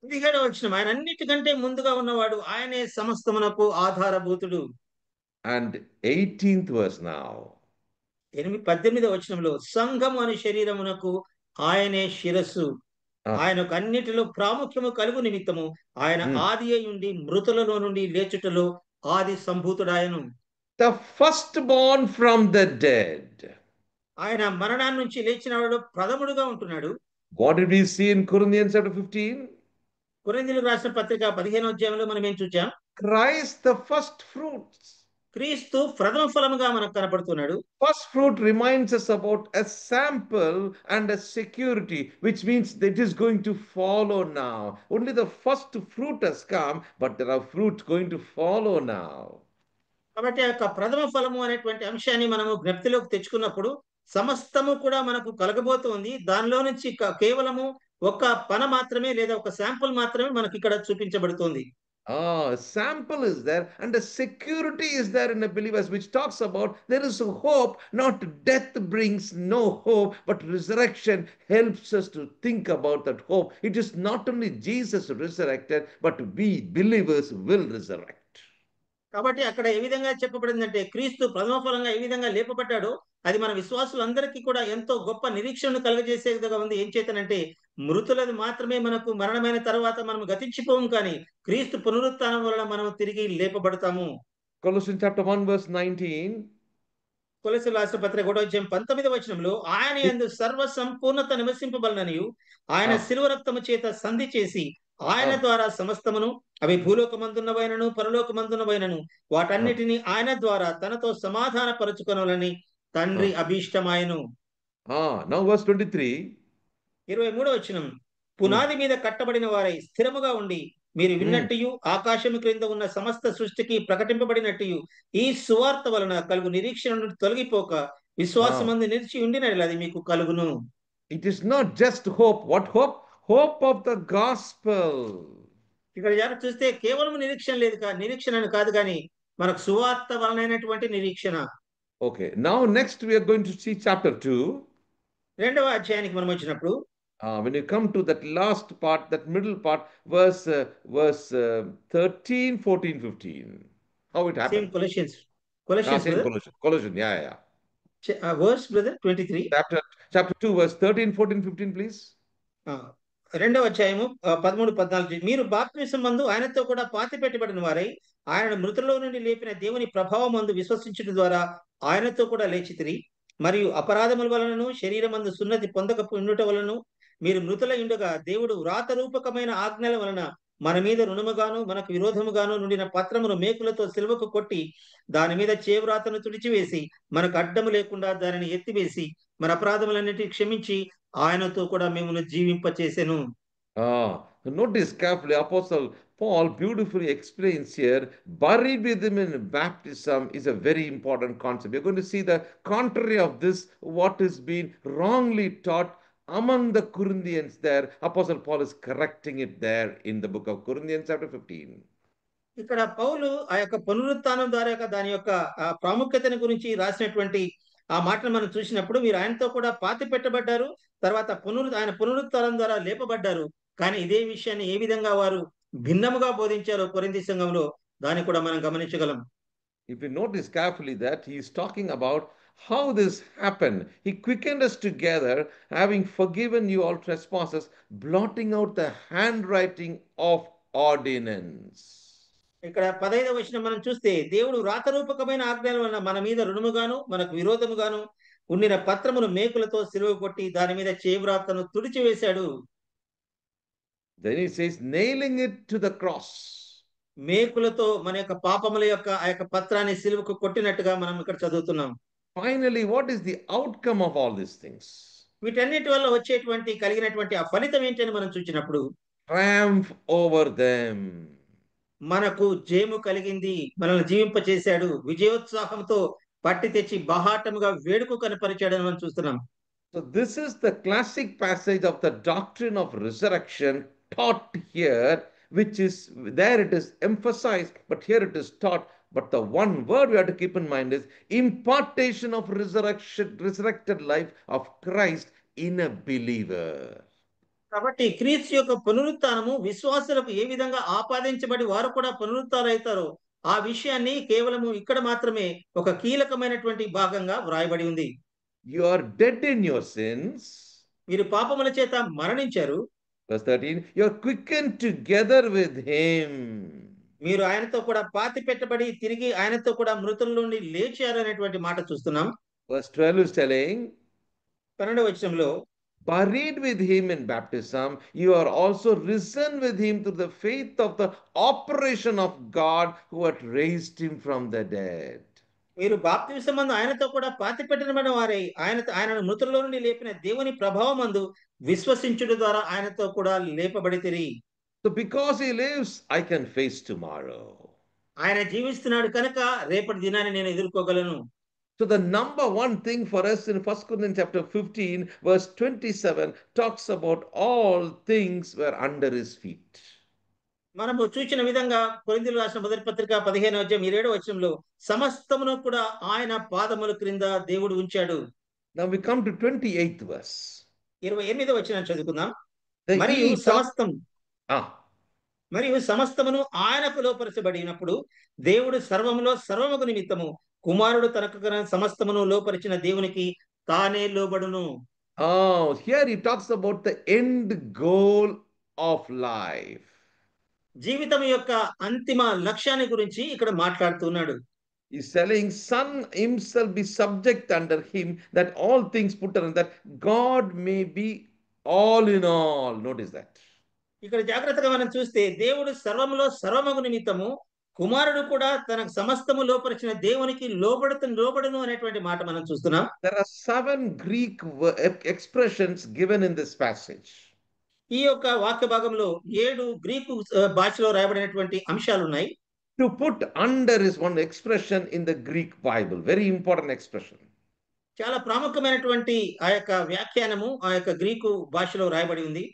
17వ వచనం, ఆయన అన్నిటికంటే ముందుగా ఉన్నవాడు, ఆయనే సమస్తమునకు ఆధారభూతుడు. And 18th verse now. 18వ వచనంలో సంఘము అనే శరీరమునకు ఆయనే శిరస్సు, ఆయనకు అన్నిటిలో ప్రాముఖ్యము కలుగు నిమిత్తము ఆయన ఆది అయి ఉండి మృతులలో నుండి లేచుటలో ఆది సంభూతుడాయను. The firstborn from the dead. ఆయన మరణాన్ని నుంచి లేచినవాడు ప్రథముడుగా ఉంటున్నాడు. What did we see in Corinthians chapter 15? కొరింథీయులకు రాసిన పత్రిక 15వ అధ్యాయంలో మనం ఏం చూచాం? Christ the first fruits. క్రీస్తు ప్రథమ ఫలముగా మనకు కనపడుతున్నాడు. First fruit reminds us about a sample and a security, which means that it is going to follow now. Only the first fruit has come, but there are fruits going to follow now. కాబట్టి ఆ యొక్క ప్రథమ ఫలము అనేటువంటి అంశాన్ని మనము జ్ఞప్తిలోకి తెచ్చుకున్నప్పుడు సమస్తము కూడా మనకు కలగబోతోంది. దానిలో నుంచి కేవలము ఒక పన మాత్రమే లేదా ఒక శాంపుల్ మాత్రమే మనకి ఇక్కడ చూపించబడుతోంది. A sample is there and a security is there in the believers, which talks about there is a hope. Not death brings no hope, but resurrection helps us to think about that hope. It is not only Jesus resurrected, but we believers will resurrect. కాబట్టి అక్కడ ఏ విధంగా చెప్పబడిందంటే క్రీస్తు ప్రథమ ఫలంగా ఏ విధంగా లేపబడ్డాడో అది మన విశ్వాసులందరికీ కూడా ఎంతో గొప్ప నిరీక్షణను కలుగజేసేదిగా ఉంది. ఏం చేతనంటే మృతులది మాత్రమే మనకు మరణమైన తర్వాత మనం గతించిపోము, కానీ క్రీస్తు పునరుత్థానం వలన మనం తిరిగి లేపబడతాము. Colossians chapter 1 verse 19. కొలస్సీయులకు రాసిన పత్రిక 1వ అధ్యాయం 19వ వచనంలో ఆయన యందు సర్వ సంపూర్ణత నివసింపబలననియు ఆయన శిలువ రక్తము చేత సంధి చేసి ఆయన ద్వారా సమస్తమును, అవి భూలోకమందున్నవైనను పరలోకమందున్నవైనను వాటన్నిటిని ఆయన ద్వారా తనతో సమాధాన పరచుకొనాలని తండ్రి అభీష్టమాయను. Now verse 23. 23వ వచనం, పునాది మీద కట్టబడిన వారై స్థిరముగా ఉండి మీరు విన్నట్టుయు ఆకాశము క్రింద ఉన్న సమస్త సృష్టికి ప్రకటింపబడినట్టుయు ఈ సువార్త వలన కలుగు నిరీక్షణ నుండి తొలగిపోక విశ్వాసమందు నిలిచి ఉండినట్లయితే అది మీకు కలుగును. It is not just hope. What hope? Hope of the gospel. ఇక్కడ జాగ్రత్త చూస్తే కేవలం నిరీక్షణ అని కాదు కానీ మనకు సువార్త వలనైనటువంటి నిరీక్షణ. Okay, now next we are going to see chapter 2. రెండవ అధ్యాయానికి మనం వచ్చినప్పుడు When you come to that last part, that middle part, verse 13, 14, 15. How it same happened? Colossians Same Colossians, yeah. Verse brother 23 Chapter 2, verse 13, 14, 15, please. రెండవ అధ్యాయము 13, 14. మీరు బాప్తిసం మందు ఆయనతో కూడా పాతి పెట్టబడిన వారై ఆయన మృతుల్లో నుండి లేపిన దేవుని ప్రభావం మందు విశ్వసించడం ద్వారా ఆయనతో కూడా లేచితిరి. మరియు అపరాధముల వలనను శరీరమందు సున్నతి పొందకపోయినట వలన మీరు మృతుల ఉండగా దేవుడు వ్రాత రూపకమైన ఆజ్ఞల వలన మన మీద రుణముగాను మనకు విరోధముగాను నుండిన పత్రమును మేకులతో సిలువకు కొట్టి దాని మీద చేవ్రాతను తుడిచివేసి మనకు అడ్డము లేకుండా దానిని ఎత్తివేసి మన అపరాధములన్నిటిని క్షమించి ఆయనతో కూడా మిమ్మల్ని జీవింపచేసెను. Notice carefully, Apostle Paul beautifully explains here, buried with him in baptism is a very important concept. You're going to see the contrary of this, what is being wrongly taught among the Corinthians there. Apostle Paul is correcting it there in the book of Corinthians chapter 15. ఇక్కడ పౌలు ఆ యొక్క పునరుత్థానం ద్వారా దాని యొక్క ప్రాముఖ్యతను గురించి రాసినటువంటి ఆ మాటను మనం చూసినప్పుడు మీరు ఆయనతో కూడా పాతి పెట్టబడ్డారు, తర్వాత ఆయన పునరుత్థానం ద్వారా లేపబడ్డారు. కానీ ఇదే విషయాన్ని ఏ విధంగా వారు భిన్నముగా బోధించారో కొరింథీ సంఘంలో దాన్ని కూడా మనం గమనించగలం. If you notice carefully that he is talking about how this happened. He quickened us together, having forgiven you all trespasses, blotting out the handwriting of ordinance. ఇక్కడ 15వ వచనం మనం చూస్తే దేవుడు రాతరూపకమైన ఆజ్ఞల వలన మన మీద రుణముగాను మనకు విరోధముగాను ఉండిన పత్రమును మేకులతో సిలువ కొట్టి దాని మీద చేవ్రాతను తుడిచివేశాడు. Then he says, nailing it to the cross. మేకులతో మన యొక్క పాపముల యొక్క ఆ యొక్క పత్రాన్ని సిలువకు కొట్టినట్టుగా మనం ఇక్కడ చదువుతున్నాం. Finally, what is the outcome of all these things? వీటన్నిటి వల్ల వచ్చేటువంటి కలిగినటువంటి ఆ ఫలితం ఏంటని మనం చూసినప్పుడు Triumph over them. మనకు జయము కలిగింది, మనల్ని జీవింప చేశాడు, విజయోత్సాహంతో పట్టి తెచ్చి బహాటముగా వేడుక కనపరిచాడని మనం చూస్తున్నాం. So this is the classic passage of the doctrine of resurrection taught here, which is there it is emphasized, but here it is taught. But the one word we have to keep in mind is impartation of resurrected life of Christ in a believer. కాబట్టి క్రీస్తు యొక్క పునరుత్థానము విశ్వాసులకు ఏ విధంగా ఆపాదించబడి వారు కూడా పునరుత్థానవుతారో ఆ విషయాన్ని కేవలము ఇక్కడ మాత్రమే ఒక కీలకమైనటువంటి భాగంగా వ్రాయబడి ఉంది. You are dead in your sins. మీరు పాపముల చేత మరణించారు. Verse 13, you are quickened together with him. మీరు ఆయనతో కూడా పాతి పెట్టబడి తిరిగి ఆయనతో కూడా మృతుల నుండి లేచారు అనేటువంటి మాట చూస్తున్నాం. Verse 12 is telling, 12వ వచనంలో buried with him in baptism, you are also risen with him through the faith of the operation of God who had raised him from the dead. మీరు బాప్తిసమందు ఆయనతో కూడా పాతి పెట్టబడిన వారై ఆయనను మృతుల్లో నుండి లేపిన దేవుని ప్రభావమందు విశ్వసించుట ద్వారా ఆయనతో కూడా లేపబడితిరి. So because he lives, I can face tomorrow. ఆయన జీవిస్తున్నాడు కనుక రేపటి దినాన్ని నేను ఎదుర్కోగలను. So the number one thing for us in 1 Corinthians chapter 15 verse 27 talks about all things were under his feet. మనము చూసిన విధంగా కొరింథీయులకు రాసిన మొదటి పత్రిక 15వ అధ్యాయం 27వ వచనంలో సమస్తమును కూడా ఆయన పాదముల క్రింద దేవుడు ఉంచాడు. Now we come to 28th verse. 28వ వచనాన్ని చదువుకుందాం. మరియు సమస్తమును ఆయనకు లోపరచబడినప్పుడు దేవుడు సర్వములో సర్వముకు నిమిత్తము కుమారుడు తనకు సమస్తమును లోపరిచిన దేవునికి తానే లోబడును. Here he talks about the end goal of life. జీవితం యొక్క అంతిమ లక్ష్యాన్ని గురించి ఇక్కడ మాట్లాడుతున్నాడు. He's telling son himself be subject under him, that all things put under that God may be all in all. Notice that. ఇక్కడ జాగ్రత్తగా మనం చూస్తే దేవుడు సర్వములో సర్వమగు నిమిత్తము కుమారుడు కూడా తనకు సమస్తము లోపరిచిన దేవునికి లోబడును అనేటువంటి మాట మనం చూస్తున్నాం. There are 7 Greek expressions given in this passage. ఈ యొక్క వాక్య భాగంలో 7 గ్రీకు భాషలో రాయబడినటువంటి అంశాలు ఉన్నాయి. To put under is one expression in the Greek Bible, very important expression. చాలా ప్రాముఖ్యమైనటువంటి ఆ యొక్క వ్యాఖ్యానము ఆ యొక్క గ్రీకు భాషలో రాయబడి ఉంది.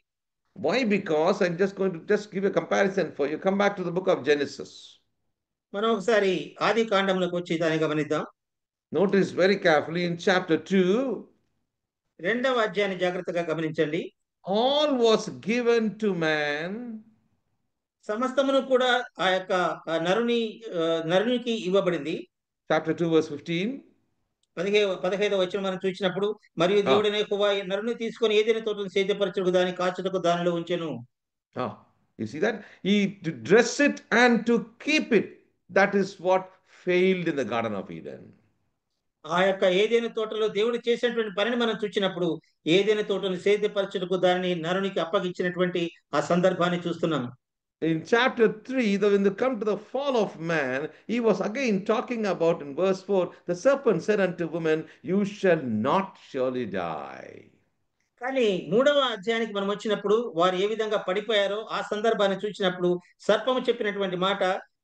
Why? Because I'm just going to just give a comparison for you. Come back to the book of Genesis. మనం ఒకసారి ఆది కాండంలోకి వచ్చి దాన్ని గమనిద్దాం. Notice very carefully in chapter 2, 2వ అధ్యాయాన్ని జాగ్రత్తగా గమనించండి. all was given to man. సమస్తమును కూడా ఆ యొక్క నరునికి ఇవ్వబడింది. Chapter 2, verse 15. 15వ వచనం మనం చూసినప్పుడు, మరియు దేవుడైన యెహోవా నరుని తీసుకొని ఏదైనా తోటను సేద్యపరచుటకు దాని కాచుటకు దానిలో ఉంచెను. You see that? To dress it and to keep it. That is what failed in the Garden of Eden. ఆ యొక్క ఏదైనా తోటలో దేవుడు చేసినటువంటి పనిని మనం చూసినప్పుడు, ఏదైనా తోటను సేద్యపరచుటకు దానిని నరునికి అప్పగించినటువంటి ఆ సందర్భాన్ని చూస్తున్నాం. In chapter 3, when they come to the fall of man, he was again talking about in verse 4, the serpent said unto woman, you shall not surely die. కానీ 3వ అధ్యాయానికి మనం వచ్చినప్పుడు వారు ఏ విధంగా పడిపోయారో ఆ సందర్భాన్ని చూసినప్పుడు సర్పము చెప్పినటువంటి మాట,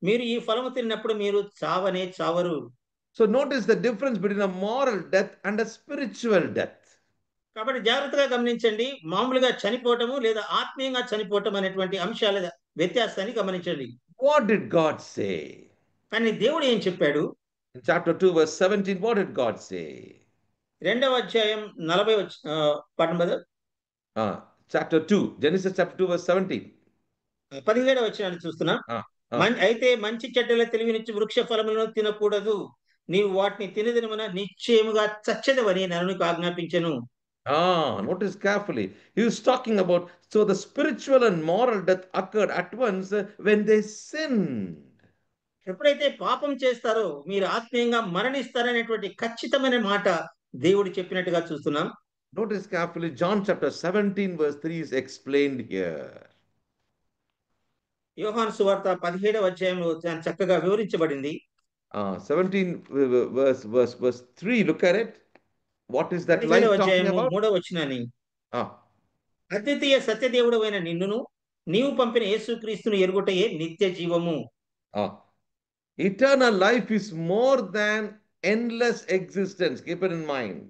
మీరు ఈ ఫలము తిన్నప్పుడు మీరు చావనే చావరు. So notice the difference between a moral death and a spiritual death. కాబట్టి జాగ్రత్తగా గమనించండి, మామూలుగా చనిపోవటము లేదా ఆత్మీయంగా చనిపోవటం అనేటువంటి అంశాల వ్యత్యాసాన్ని గమనించండి. What did God say? కానీ దేవుడు ఏం చెప్పాడు? In chapter 2, verse 17, what did God say? 2వ అధ్యాయం 19. Chapter 2, Genesis chapter 2, verse 17. 17వ వచనాన్ని చూస్తున్నాం. అయితే మంచి చెడ్డల తెలివినిచ్చి వృక్ష ఫలములను తినకూడదు, నీవు వాటిని తినదినమున నిశ్చయముగా చచ్చెదవని నరునికి ఆజ్ఞాపించెను. Notice carefully. He is talking about, so the spiritual and moral death occurred at once when they sinned. ఎప్పుడైతే పాపం చేస్తారో మీరు ఆత్మీయంగా మరణిస్తారనేటువంటి ఖచ్చితమైన మాట దేవుడు చెప్పినట్టుగా చూస్తున్నాం. Notice carefully, John chapter 17 verse 3 is explained here. యోహాను సువార్త 17వ అధ్యాయంలో చక్కగా వివరించబడింది. 17 verse 3, look at it. What is that line talking about? 3వ వచనాన్ని, అద్వితీయ సత్యదేవుడైన నిన్నును నీవు పంపిన యేసుక్రీస్తును ఎరుగుటయే నిత్య జీవము. Eternal life is more than endless existence. Keep it in mind.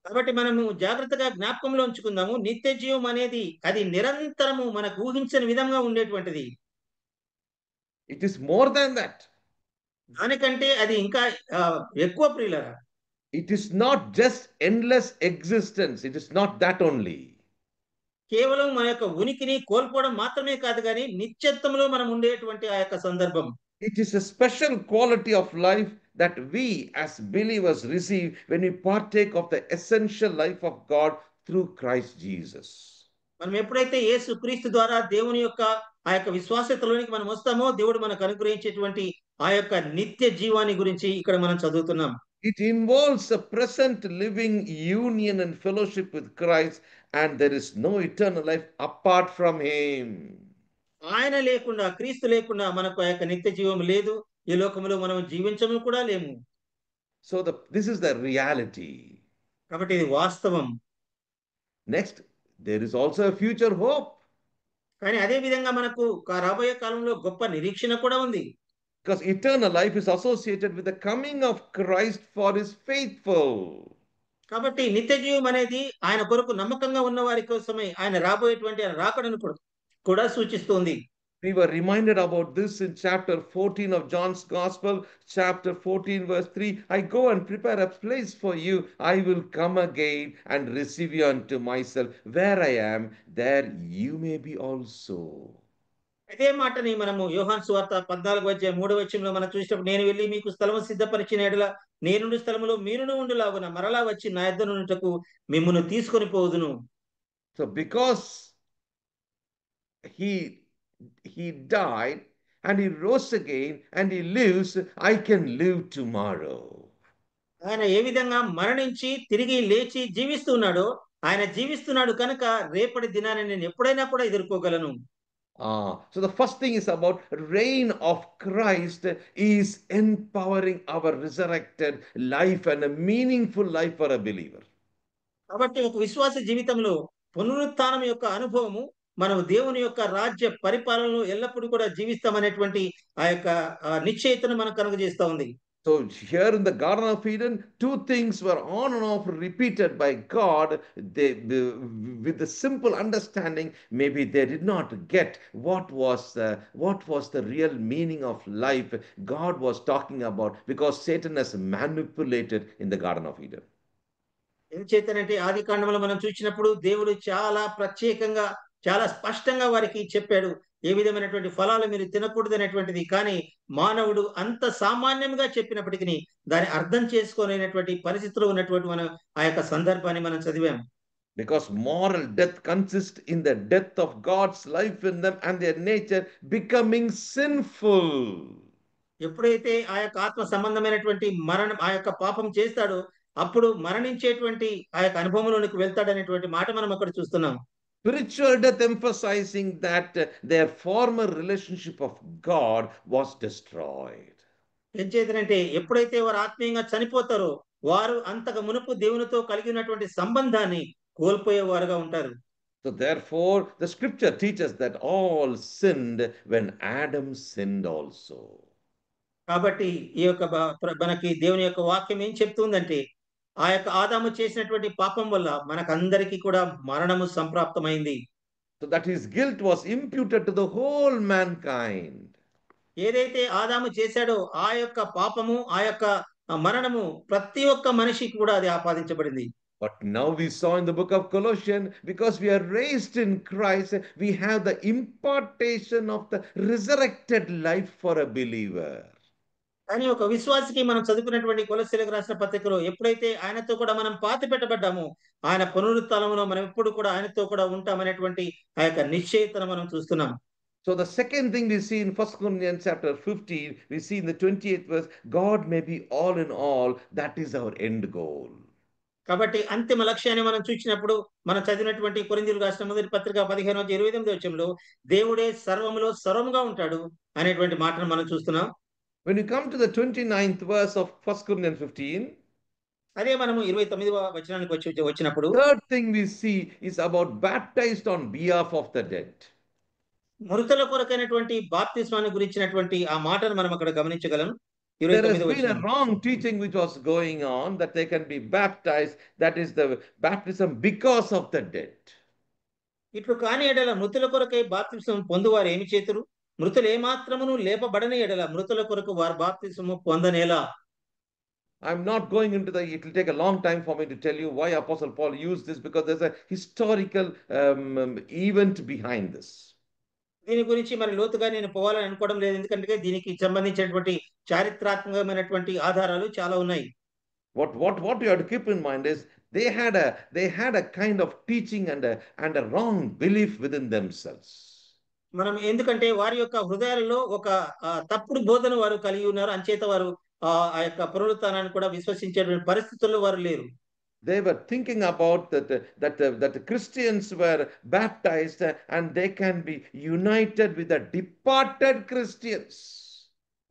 కాబట్టి మనము జాగ్రత్తగా జ్ఞాపకంలో ఉంచుకుందాము, నిత్య జీవం అనేది అది నిరంతరము మనకు ఊహించని విధంగా ఉండేటువంటిది. It is more than that. దానికంటే అది ఇంకా ఎక్కువ ప్రియులారా. It is not just endless existence. It is not that only. కేవలం మన యొక్క ఉనికిని కోల్పోవడం మాత్రమే కాదు, కానీ నిత్యత్వంలో మనం ఉండేటువంటి ఆ యొక్క సందర్భం. It is a special quality of life that we as believers receive when we partake of the essential life of God through Christ Jesus. మనం ఎప్పుడైతే యేసు క్రీస్తు ద్వారా దేవుని యొక్క ఆ యొక్క విశ్వాసతలోనికి మనం వస్తామో, దేవుడు మనకు అనుగ్రహించేటువంటి ఆ యొక్క నిత్య జీవాన్ని గురించి ఇక్కడ మనం చదువుతున్నాం. It involves a present living union and fellowship with Christ, and there is no eternal life apart from Him. ఆయన లేకుండా, క్రీస్తు లేకుండా మనకు ఆ యొక్క నిత్య జీవం లేదు. ఈ లోకంలో మనం జీవించము కూడా లేము. So this is the reality. కాబట్టి ఇది వాస్తవం. Next, there is also a future hope. కానీ అదే విధంగా మనకు రాబోయే కాలంలో గొప్ప నిరీక్షణ కూడా ఉంది. Because eternal life is associated with the coming of Christ for His faithful. కాబట్టి నిత్య జీవం అనేది ఆయన కొరకు నమ్మకంగా ఉన్న వారి కోసమే ఆయన రాబోయేటువంటి రాకడను కూడా సూచిస్తుంది. We were reminded about this in chapter 14 of John's Gospel, chapter 14 verse 3. I go and prepare a place for you. I will come again and receive you unto myself. Where I am, there you may be also. అదే మాటని మనము యోహాను సువార్త 14:3 మనం చూసినప్పుడు, నేను వెళ్ళి మీకు స్థలము సిద్ధపరిచిన ఎడల నేనుండు స్థలములో మీరును ఉండులాగున మరలా వచ్చి నా యొద్ద నుండుటకు మిమ్మును తీసుకొని పోదును. So because he died and he rose again and he lives, I can live tomorrow. ఆయన ఏ విధంగా మరణించి తిరిగి లేచి జీవిస్తున్నాడో, ఆయన జీవిస్తున్నాడు కనుక రేపటి దినాన్ని నేను ఎప్పుడైనా కూడా ఎదుర్కోగలను. So the first thing is about reign of Christ is empowering our resurrected life and a meaningful life for a believer. కాబట్టి ఒక విశ్వాస జీవితంలో పునరుత్థానం యొక్క అనుభవము మనం దేవుని యొక్క రాజ్య పరిపాలనలో ఎల్లప్పుడూ కూడా జీవిస్తామనేటువంటి ఆ యొక్క నిశ్చయితను మనకు కలుగజేస్తా ఉంది. So here in the Garden of Eden, two things were on and off repeated by God. With the simple understanding, maybe they did not get what was the real meaning of life God was talking about, because Satan has manipulated in the Garden of Eden. ఎందుచేతనంటే ఆది కాండంలో మనం చూసినప్పుడు దేవుడు చాలా ప్రత్యేకంగా చాలా స్పష్టంగా వారికి చెప్పాడు, ఏ విధమైనటువంటి ఫలాలు మీరు తినకూడదు అనేటువంటిది. కానీ మానవుడు అంత సామాన్యంగా చెప్పినప్పటికీ దాన్ని అర్థం చేసుకోలేనటువంటి పరిస్థితిలో ఉన్నటువంటి మనం ఆ యొక్క సందర్భాన్ని మనం చదివాం. Because moral death consists in the death of God's life in them and their nature becoming sinful. ఎప్పుడైతే ఆ యొక్క ఆత్మ సంబంధమైనటువంటి మరణం, ఆ యొక్క పాపం చేస్తాడో అప్పుడు మరణించేటువంటి ఆ యొక్క అనుభవంలోనికి వెళ్తాడనేటువంటి మాట మనం అక్కడ చూస్తున్నాం. Spiritual death emphasizing that their former relationship of God was destroyed. ఏం చేతనంటే ఎప్పుడైతే వారు ఆత్మీయంగా చనిపోతారో వారు అంతకు మునుపు దేవునితో కలిగి ఉన్నటువంటి సంబంధాన్ని కోల్పోయేవారుగా ఉంటారు. So therefore, the scripture teaches that all sinned when Adam sinned also. కాబట్టి ఈ యొక్క మనకి దేవుని యొక్క వాక్యం ఏం చెప్తుందంటే ఆ యొక్క ఆదాము చేసినటువంటి పాపం వల్ల మనకందరికీ కూడా మరణము సంప్రాప్తమైంది. So that his guilt was imputed to the whole mankind. ఏదైతే ఆదాము చేశాడో ఆ యొక్క పాపము, ఆ యొక్క మరణము ప్రతి ఒక్క మనిషికి కూడా అది ఆపాదించబడింది. But now we saw in the book of Colossians, because we are raised in Christ, we have the impartation of the resurrected life for a believer. కానీ ఒక విశ్వాసికి మనం చదువుకున్నటువంటి కొలస్సీలకు రాసిన పత్రికలో ఎప్పుడైతే ఆయనతో కూడా మనం పాతి పెట్టబడ్డామో ఆయన పునరుత్థానంలో మనం ఎప్పుడు కూడా ఆయనతో కూడా ఉంటామనేటువంటి ఆ యొక్క నిశ్చయితను మనం చూస్తున్నాం. So the second thing we see in 1 Corinthians chapter 15, we see in the 28th verse, God may be all in all. That is our end goal. కాబట్టి అంతిమ లక్ష్యాన్ని మనం చూసినప్పుడు మనం చదివినటువంటి కొరింథీయులకు రాసిన మొదటి పత్రిక 15-28 వచనంలో దేవుడే సర్వములో సర్వముగా ఉంటాడు అనేటువంటి మాటను మనం చూస్తున్నాం. When you come to the 29th verse of 1 Corinthians 15, అదే మనము 29వ వచనానికి వచ్చినప్పుడు third thing we see is about baptized on behalf of the dead. మృతుల కొరకైనటువంటి బాప్తిస్మాన్ని గురించినటువంటి ఆ మాటను మనం అక్కడ గమనించగలం. There has been a wrong teaching which was going on that they can be baptized, that is the baptism because of the dead. ఇట్లు కాని ఎడల మృతుల కొరకై బాప్తిస్మం పొందువారు ఏమి చేతురు? మృతులు ఏమాత్రమును లేపబడని ఎడల మృతుల కొరకు వారు బాప్తిస్మము పొందనేలా. I'm not going into it will take a long time for me to tell you why Apostle Paul used this, because there's a historical event behind this. దీని గురించి మరి లోతుగా నేను పోవాలని అనుకోవడం లేదు, ఎందుకంటే దీనికి సంబంధించినటువంటి చారిత్రాత్మకమైనటువంటి ఆధారాలు చాలా ఉన్నాయి. What you have to keep in mind is they had a kind of teaching and a wrong belief within themselves. మనం ఎందుకంటే వారి యొక్క హృదయాలలో ఒక తప్పుడు బోధన వారు కలిగి ఉన్నారు, అంచేత వారు ఆ యొక్క పునరుత్థానాన్ని కూడా విశ్వసించేటువంటి పరిస్థితుల్లో వారు లేరు. They were thinking about that Christians were baptized and they can be united with the departed Christians.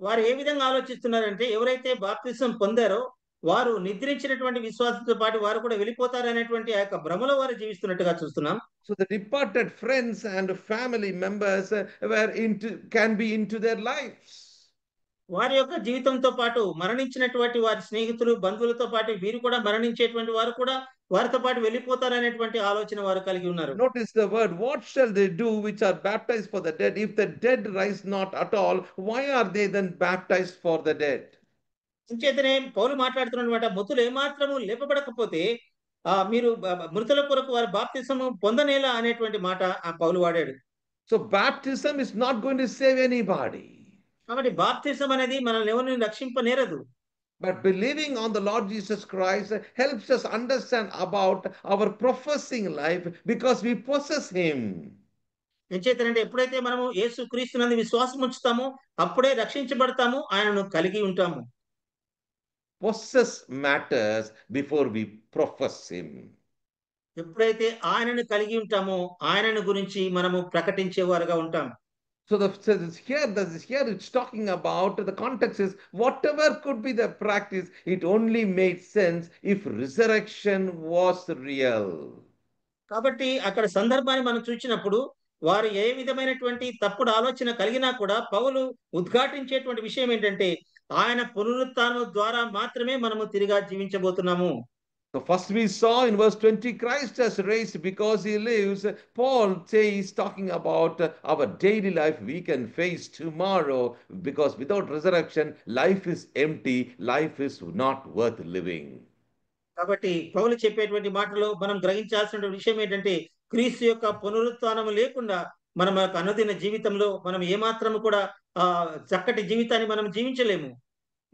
వారు ఏ విధంగా ఆలోచిస్తున్నారంటే ఎవరైతే బాప్తిసం పొందారో వారు నిద్రించినటువంటి విశ్వాసంతో పాటు వారు కూడా వెళ్ళిపోతారనేటువంటి ఆ యొక్క భ్రమలో వారు జీవిస్తున్నట్టుగా చూస్తున్నాం. So the departed friends and family members can be into their lives. వారి యొక్క జీవితంతో పాటు మరణించినటువంటి వారి స్నేహితులు, బంధువులతో పాటు వీరు కూడా మరణించేటువంటి వారు కూడా వారితో పాటు వెళ్ళిపోతారనేటువంటి ఆలోచన వారు కలిగి ఉన్నారు. Notice the word, what shall they do which are baptized for the dead? If the dead rise not at all, why are they then baptized for the dead? ఇంచేతనే పౌలు మాట్లాడుతున్నమాట, మృతులు ఏమాత్రము లేపబడకపోతే మీరు మృతుల కొరకు వారి బాప్తిసము పొందనేలా అనేటువంటి మాట ఆ పౌలు వాడాడు. So baptism is not going to save anybody. కాబట్టి బాప్తిసం అనేది మనల్ని ఎవరిని రక్షింపనేరదు. But believing on the Lord Jesus Christ helps us understand about our professing life, because we possess Him. ఎంచేతనంటే ఎప్పుడైతే మనము యేసు క్రీస్తునందు విశ్వాసం ఉంచుతామో అప్పుడే రక్షించబడతాము, ఆయనను కలిగి ఉంటాము. Possess matters before we profess Him. ఎప్పుడైతే ఆయనను కలిగి ఉంటామో ఆయనను గురించి మనము ప్రకటించేవారుగా ఉంటాం. So here it's talking about, the context is whatever could be the practice, it only made sense if resurrection was real. కాబట్టి అక్కడ సందర్భాన్ని మనం చూసినప్పుడు వారు ఏ విధమైనటువంటి తప్పుడు ఆలోచన కలిగినా కూడా పౌలు ఉద్ఘాటించేటువంటి విషయం ఏంటంటే ఆయన పునరుత్థానం ద్వారా మాత్రమే మనము తిరిగా జీవించబోతున్నాము. So first we saw in verse 20, Christ has raised because he lives. Paul says, talking about our daily life, we can face tomorrow because without resurrection, life is empty, life is not worth living. కాబట్టి పౌలు చెప్పేటువంటి మాటలో మనం గ్రహించాల్సిన విషయం ఏంటంటే, క్రీస్తు యొక్క పునరుత్థానం లేకుండా మనం యొక్క అనుదిన జీవితంలో మనం ఏమాత్రము కూడా చక్కటి జీవితాన్ని మనం జీవించలేము.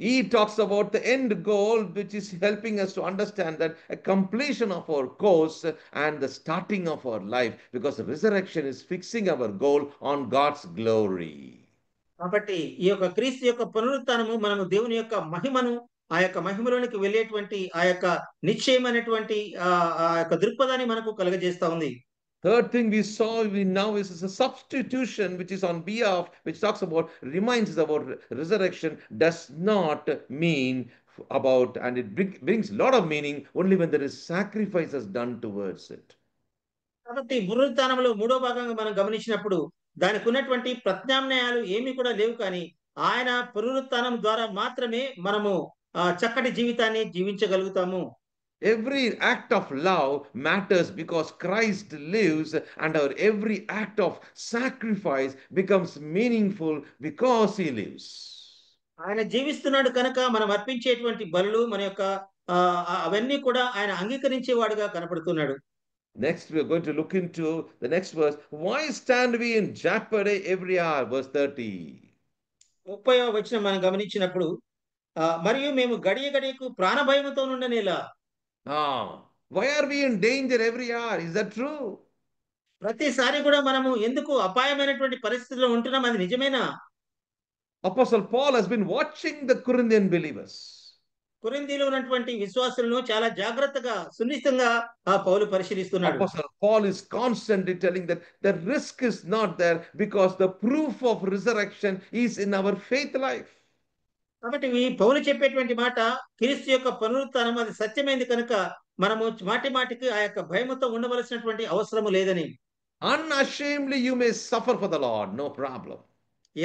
He talks about the end goal, which is helping us to understand that a completion of our course and the starting of our life, because the resurrection is fixing our goal on God's glory. కాబట్టి ఈ యొక్క క్రీస్తు యొక్క పునరుత్థానము మనము దేవుని యొక్క మహిమను, ఆ యొక్క మహిమలోనికి వెళ్ళేటువంటి ఆ యొక్క నిశ్చయమైనటువంటి ఆ యొక్క దృక్పథాన్ని మనకు కలుగజేస్తా ఉంది. Third thing we saw now is a substitution which is on behalf, which talks about, reminds us about resurrection, does not mean about, and it brings a lot of meaning only when there is sacrifices done towards it. కాబట్టి పునరుత్థానంలో మూడో భాగంగా మనం గమనించినప్పుడు దానికి ఉన్నటువంటి ప్రత్యామ్నాయాలు ఏమీ కూడా లేవు, కానీ ఆయన పునరుత్థానం ద్వారా మాత్రమే మనము చక్కటి జీవితాన్ని జీవించగలుగుతాము. Every act of love matters because Christ lives, and our every act of sacrifice becomes meaningful because he lives. ఆయన జీవిస్తున్నాడు కనుక మనం అర్పించేటువంటి బలులు మన యొక్క అవన్నీ కూడా ఆయన అంగీకరించేవాడుగా కనపడుతున్నాడు. Next, we are going to look into the next verse. Why stand we in jeopardy every hour? Verse 30. 30వ వచనం మనం గమనించినప్పుడు, మరియు మేము గడియ గడియకు ప్రాణభయముతో నుండనేలా. Why are we in danger every hour? Is that true? ప్రతిసారి కూడా మనము ఎందుకు అపాయమైనటువంటి పరిస్థితుల్లో ఉంటున్నాం, అది నిజమేనా? Apostle Paul has been watching the Corinthian believers. కొరింథీలో ఉన్నటువంటి విశ్వాసులను చాలా జాగ్రత్తగా సున్నితంగా పౌలు పరిశీలిస్తున్నాడు. Apostle Paul is constantly telling that the risk is not there because the proof of resurrection is in our faith life. కాబట్టి పౌలు చెప్పేటువంటి మాట, క్రీస్తు యొక్క పునరుత్థానం అది సత్యమైంది కనుక మనము మాటి మాటికి ఆ యొక్క భయముతో ఉండవలసినటువంటి అవసరము లేదని. Unashamedly you may suffer for the Lord, no problem.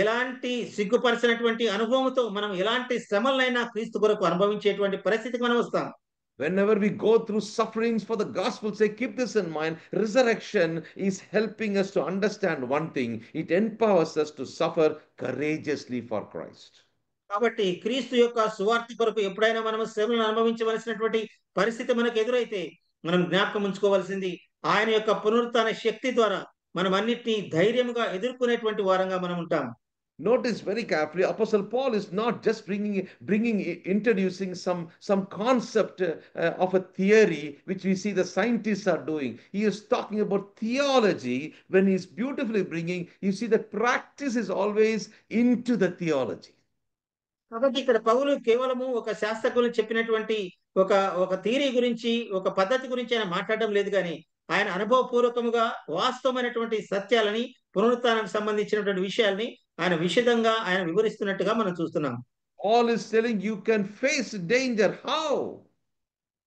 ఎలాంటి సిగ్గుపరిచినటువంటి అనుభవంతో మనం ఎలాంటి శ్రమలైనా క్రీస్తు కొరకు అనుభవించేటువంటి పరిస్థితికి మనం వస్తాం. Whenever we go through sufferings for the gospel's sake, keep this in mind. Resurrection is helping us to understand one thing. It empowers us to suffer courageously for Christ. కాబట్టి క్రీస్తు యొక్క సువార్త కొరకు ఎప్పుడైనా మనం శ్రమలను అనుభవించవలసినటువంటి పరిస్థితి మనకు ఎదురైతే మనం జ్ఞాపకం ఉంచుకోవాల్సింది, ఆయన యొక్క పునరుత్థాన శక్తి ద్వారా మనం అన్నిటినీ ధైర్యంగా ఎదుర్కొనేటువంటి వారంగా మనం ఉంటాం. Notice very carefully, Apostle Paul is not just introducing some concept of a theory which we see the scientists are doing. He is talking about theology when he is beautifully bringing, you see that practice is always into the theology. కాబట్టి ఇక్కడ పౌలు కేవలము ఒక శాస్త్రజ్ఞులు చెప్పినటువంటి ఒక థియరీ గురించి, ఒక పద్ధతి గురించి ఆయన మాట్లాడడం లేదు, కానీ ఆయన అనుభవపూర్వకముగా వాస్తవమైనటువంటి సత్యాలని, పునరుత్థానానికి సంబంధించినటువంటి విషయాల్ని ఆయన విశదంగా ఆయన వివరిస్తున్నట్టుగా మనం చూస్తున్నాం. Paul is telling you can face danger. How?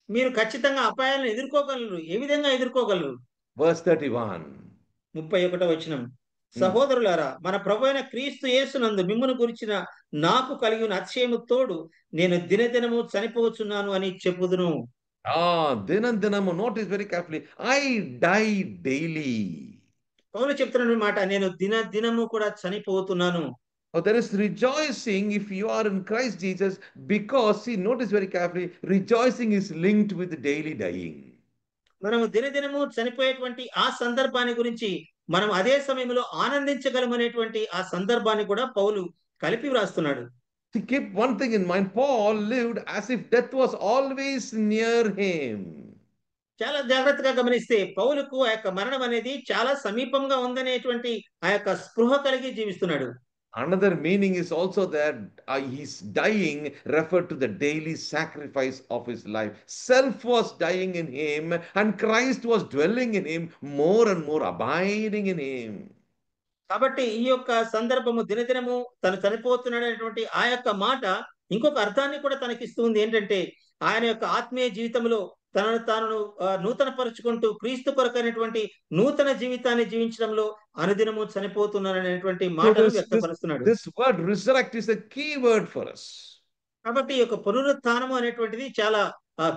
మీరు ఖచ్చితంగా అపాయాలను ఎదుర్కోగలరు. ఏ విధంగా ఎదుర్కోగలరు? Verse 31. 31వ వచనం. సహోదరులారా, మన ప్రభువైన క్రీస్తు యేసునందు మిమ్మును గురించిన నాకు కలిగిన అతిశయము తోడు నేను దినదినము చనిపోవచ్చున్నాను అని చెప్పుదును. దినదినము, notice very carefully, I die daily. పౌలు చెప్తున్న మాట, నేను దినదినము కూడా చనిపోతున్నాను. There is rejoicing if you are in Christ Jesus, because, see, notice very carefully, rejoicing is linked with daily dying. మనము దినదినము చనిపోయేటువంటి ఆ సందర్భాన్ని గురించి మనం అదే సమయంలో ఆనందించగలమనేటువంటి ఆ సందర్భాన్ని కూడా పౌలు కలిపి వ్రాస్తున్నాడు. Keep one thing in mind, Paul lived as if death was always near him. చాలా జాగ్రత్తగా గమనిస్తే పౌలుకు ఆ యొక్క మరణం అనేది చాలా సమీపంగా ఉందనేటువంటి ఆ యొక్క స్పృహ కలిగి జీవిస్తున్నాడు. Another meaning is also that his dying referred to the daily sacrifice of his life. Self was dying in him and Christ was dwelling in him, more and more abiding in him. కాబట్టి ఈ యొక్క సందర్భము దినదినము తను చనిపోతున్నాడు అనేటువంటి ఆ యొక్క మాట ఇంకొక అర్థాన్ని కూడా తనకిస్తుంది. ఏంటంటే ఆయన యొక్క ఆత్మీయ జీవితంలో తనను తాను నూతన పరుచుకుంటూ క్రీస్తు కొరకైనటువంటి నూతన జీవితాన్ని జీవించడంలో అనుదినము చనిపోతున్నాడు అనేటువంటి మాటను వ్యక్తపరుస్తున్నాడు. This word resurrect is a key word for us. కాబట్టి ఈ యొక్క పునరుత్థానము అనేటువంటిది చాలా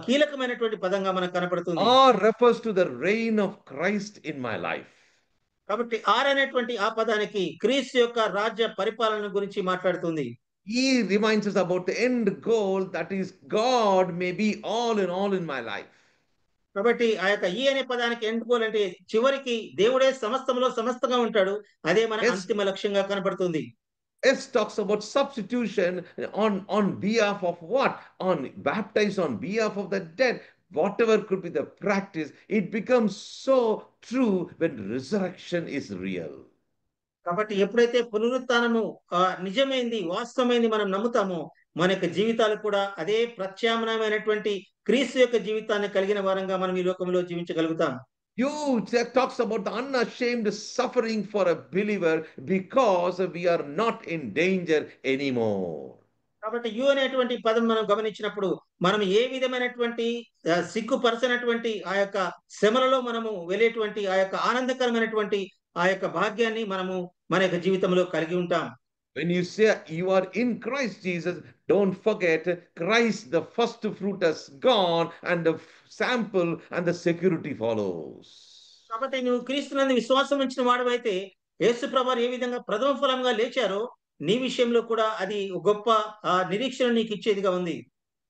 కీలకమైనటువంటి పదంగా మనకు కనపడుతుంది. or refers to the reign of Christ in my life. కాబట్టి అనేటువంటి ఆ పదానికి క్రీస్తు యొక్క రాజ్య పరిపాలన గురించి మాట్లాడుతుంది. He reminds us about the end goal, that is, God may be all in my life. కాబట్టి ఆ యొక్క ఈ అనే పదానికి ఎండ్ గోల్ అంటే చివరికి దేవుడే సమస్తంలో సమస్తంగా ఉంటాడు. అదే మన Yes. అంతిమ లక్ష్యంగా కనపడుతుంది. S talks about substitution on behalf of what? On baptized on behalf of the dead. Whatever could be the practice, it becomes so true when resurrection is real. కాబట్టి ఎప్పుడైతే పునరుత్థానము నిజమైంది, వాస్తవమైంది మనం నమ్ముతామో, మన యొక్క జీవితాలు కూడా అదే ప్రత్యామ్నాయమైనటువంటి క్రీస్తు యొక్క జీవితాన్ని కలిగిన వారంగా మనం ఈ లోకంలో జీవించగలుగుతాం. That talks about the unashamed suffering for a believer because we are not in danger anymore. కాబట్టి యు అనేటువంటి పదం మనం గమనించినప్పుడు మనం ఏ విధమైనటువంటి సిగ్గుపరచనటువంటి ఆ యొక్క శ్రమలలో మనము వెళ్ళేటువంటి ఆ యొక్క ఆనందకరమైనటువంటి ఆ యొక్క భాగ్యాన్ని మనము మన యొక్క జీవితంలో కలిగి ఉంటాం. When you say you are in Christ Jesus, don't forget Christ, the first fruit, has gone, and the sample and the security follows. కాబట్టి నువ్వు క్రీస్తునందు విశ్వాసం ఉంచిన వాడవైతే యేసు ప్రభువారు ఏ విధంగా ప్రథమ ఫలంగా లేచారో నీ విషయంలో కూడా అది గొప్ప నిరీక్షణ నీకు ఇచ్చేదిగా ఉంది.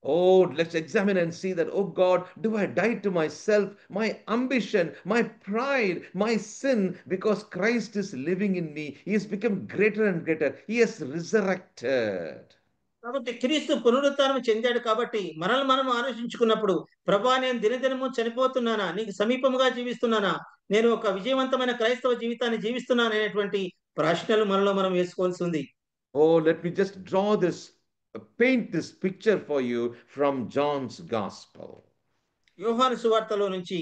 Oh, let's examine and see that, oh God, do I die to myself, my ambition, my pride, my sin, because Christ is living in me. He has become greater and greater. He has resurrected. కాబట్టి క్రీస్తు పునరుత్థానం చెందాడు కాబట్టి మనల్ని మనం ఆలోచించుకున్నప్పుడు, ప్రభా నేను దినదినము చనిపోతున్నానా, నీకు సమీపముగా జీవిస్తున్నానా, నేను ఒక విజయవంతమైన క్రైస్తవ జీవితాన్ని జీవిస్తున్నాను అనేటువంటి ప్రశ్నలు మనలో మనం వేసుకోవాల్సి ఉంది. Oh, let me just paint this picture for you from John's Gospel. యోహాను సువార్తలో నుంచి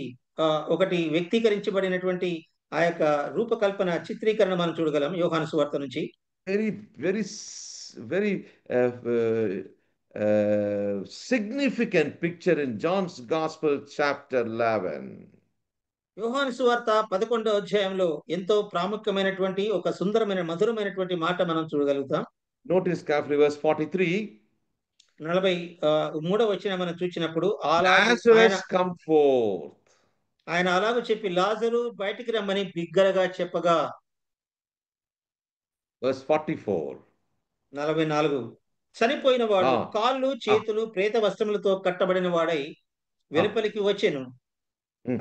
ఒకటి వ్యక్తీకరించబడినటువంటి ఆ యొక్క రూపకల్పన చిత్రీకరణ మనం చూడగలం. యోహాను సువార్త నుంచి very significant picture in John's Gospel, chapter 11. యోహాను సువార్త 11వ అధ్యాయంలో ఎంతో ప్రాముఖ్యమైనటువంటి ఒక సుందరమైన మధురమైనటువంటి మాట మనం చూడగలుగుతాం. Notice carefully verse 43. 43వ వచనం మనం చూసినప్పుడు Lazarus come forth. ఆయన అలాగూ చెప్పి లాజరు బయటికి రమ్మని బిగ్గరగా చెప్పగా. Verse 44. 44. చనిపోయిన వాడు కాళ్ళు చేతులు ప్రేత వస్త్రములతో కట్టబడిన వాడై వెలుపలికి వచ్చెను.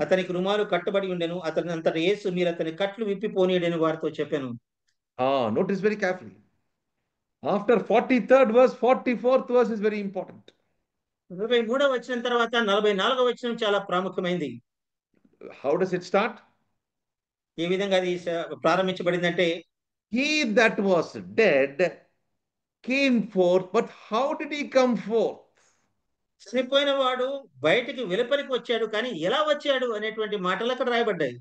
అతనికి రుమాలు కట్టబడి ఉండెను. అతని అంతట యేసు మీరు అతని కట్లు విప్పి పోనీయడని వారితో చెప్పాను. Notice very carefully. After 43rd verse, 44th verse is very important. 43వ వచనం తర్వాత 44వ వచనం చాలా ప్రాముఖ్యమైనది. How does it start? ఏ విధంగా అది ప్రారంభించబడిందంటే, he that was dead came forth, but how did he come forth? చనిపోయిన వాడు బయటికి వెలుపలికి వచ్చాడు, కానీ ఎలా వచ్చాడు అనేటువంటి మాటలు అక్కడ రాయబడ్డాయి.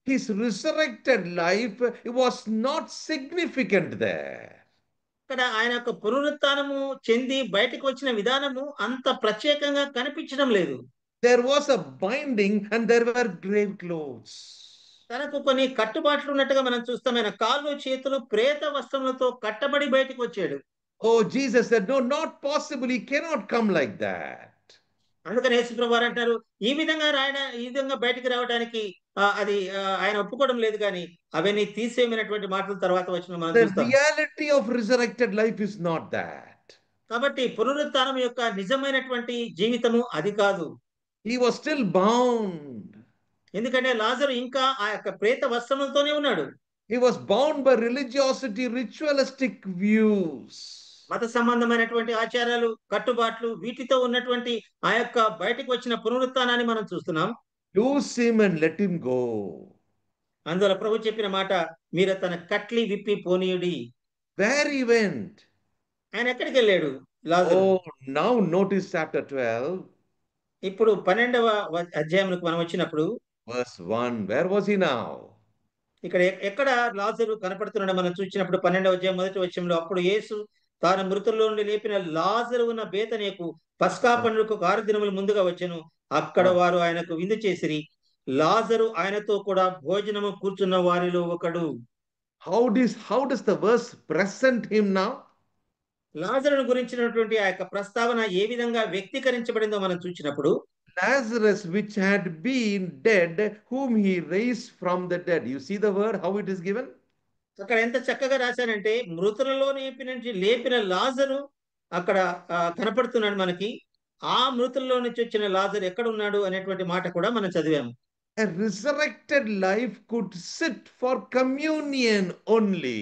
His resurrected life was not significant there. ఇక్కడ ఆయన యొక్క పునరుత్థానము చెంది బయటికి వచ్చిన విధానము అంత ప్రత్యేకంగా కనిపించడం లేదు. There was a binding and there were grave clothes. తనకు కొన్ని కట్టుబాట్లు ఉన్నట్టుగా మనం చూస్తాం. ఆయన కాళ్ళు చేతులు ప్రేత వస్త్రములతో కట్టబడి బయటికి వచ్చాడు. Oh, Jesus said, no, not possible. He cannot come like that. అందుకని యేసు ప్రభువారు అంటారు, ఈ విధంగా బయటికి రావడానికి అది ఆయన ఒప్పుకోవడం లేదు, కానీ అవన్నీ తీసేయమైనటువంటి మాటల తర్వాత వచ్చిన మనం చూస్తాం. The reality of resurrected life is not that. కాబట్టి పునరుత్థానం యొక్క నిజమైనటువంటి జీవితము అది కాదు. He was still bound. ఎందుకంటే లాజరు ఇంకా ఆ యొక్క ప్రేత వస్త్రములతోనే ఉన్నాడు. He was bound by religiosity, ritualistic views. మత సంబంధమైనటువంటి ఆచారాలు, కట్టుబాట్లు, వీటితో ఉన్నటువంటి ఆ యొక్క బయటకు వచ్చిన పునరుత్థానాన్ని మనం చూస్తున్నాం. Loose him and let him go. అందువల్ల ప్రభు చెప్పిన మాట, మీరు తన కట్లి విప్పి పోనీయుడి. Where he went? ఆయన ఎక్కడికి వెళ్ళాడు లాజరు? Oh, now notice chapter 12. ఇప్పుడు 12వ అధ్యాయంలోకి మనం వచ్చినప్పుడు verse 1. Where was he now? ఇక్కడ ఎక్కడ లాజరు కనపడుతున్నాడో మనం చూసినప్పుడు 12వ అధ్యాయం మొదటి వచనంలో, అప్పుడు యేసు తాను మృతుల్లో నుండి లేపిన లాజరు ఉన్న బేతనియకు పస్కా పండుగకు 6 దినముల ముందుగా వచ్చెను. అక్కడ వారు ఆయనకు విందు చేసిరి. లాజరు ఆయనతో కూడా భోజనము కూర్చున్న వారిలో ఒకడు. How does the verse present him now? లాజరును గురించినటువంటి ఆ యొక్క ప్రస్తావన ఏ విధంగా వ్యక్తీకరించబడిందో మనం చూసినప్పుడు Lazarus, which had been dead, whom he raised from the dead. You see the word, how it is given? అక్కడ ఎంత చక్కగా రాశానంటే మృతులలో నుంచి లేపిన లాజరు అక్కడ కనపడుతున్నాడు మనకి. ఆ మృతుల్లో నుంచి వచ్చిన లాజరు ఎక్కడ ఉన్నాడు అనేటువంటి మాట కూడా మనం చదివాము. A resurrected life could sit for communion only.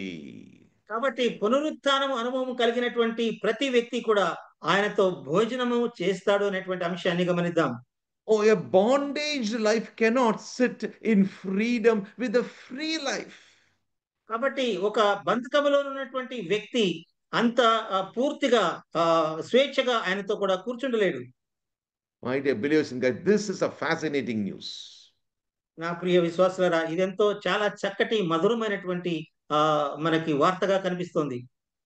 కాబట్టి పునరుత్థానం అనుభవం కలిగినటువంటి ప్రతి వ్యక్తి కూడా ఆయనతో భోజనము చేస్తాడు అనేటువంటి అంశాన్ని గమనిద్దాం. Oh, a bondage life cannot sit in freedom with a free life. కాబట్టి ఒక బంధకములో ఉన్నటువంటి వ్యక్తి అంత పూర్తిగా స్వేచ్ఛగా ఆయనతో కూడా కూర్చుండలేడు. My dear believers in God, this is a fascinating news. నా ప్రియ విశ్వాసులారా, ఇదెంతో చాలా చక్కటి మధురమైనటువంటి మనకి వార్తగా కనిపిస్తోంది.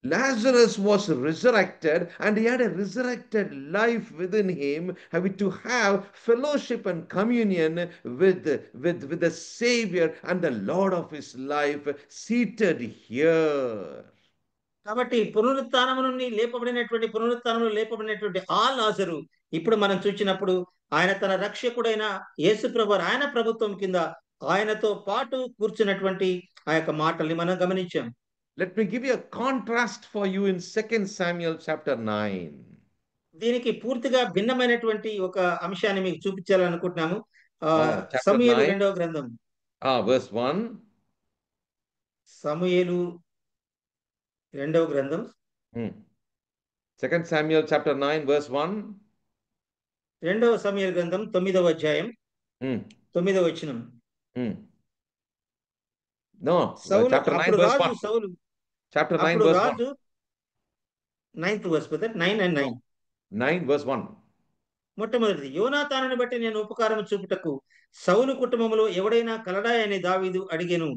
Lazarus was resurrected, and he had a resurrected life within him, having to have fellowship and communion with the Savior and the Lord of his life seated here. కాబట్టి పునరుత్థానంలో లేపబడినటువంటి ఆ లాజరు ఇప్పుడు మనం చూసినప్పుడు ఆయన తన రక్షకుడైన యేసుప్రభు ఆయన ప్రభుత్వం కింద ఆయనతో పాటు కూర్చున్నటువంటి ఆ యొక్క మాటల్ని మనం గమనించాం. Let me give you a contrast for you in 2 Samuel chapter 9. దీనికి పూర్తిగా భిన్నమైనటువంటి ఒక అంశాన్ని మీకు చూపించాలనుకుంటున్నాము. సమూయేలు 2వ గ్రంథం verse 1. సమూయేలు 2వ గ్రంథం 2 Samuel chapter 9 verse 1. 2వ సమూయేలు గ్రంథం 9వ అధ్యాయం 9వ వచనం. No, chapter 9 verse 1. Saul Chapter 9 verse 1. 9th verse, brother. 9 and 9. 9 verse 1. మొట్టమొదటిది, యోనాతానుని బట్టి నేను ఉపకారం చూపుటకు సౌలు కుటుంబములో ఎవడైనా కలడా అని దావీదు అడిగెను.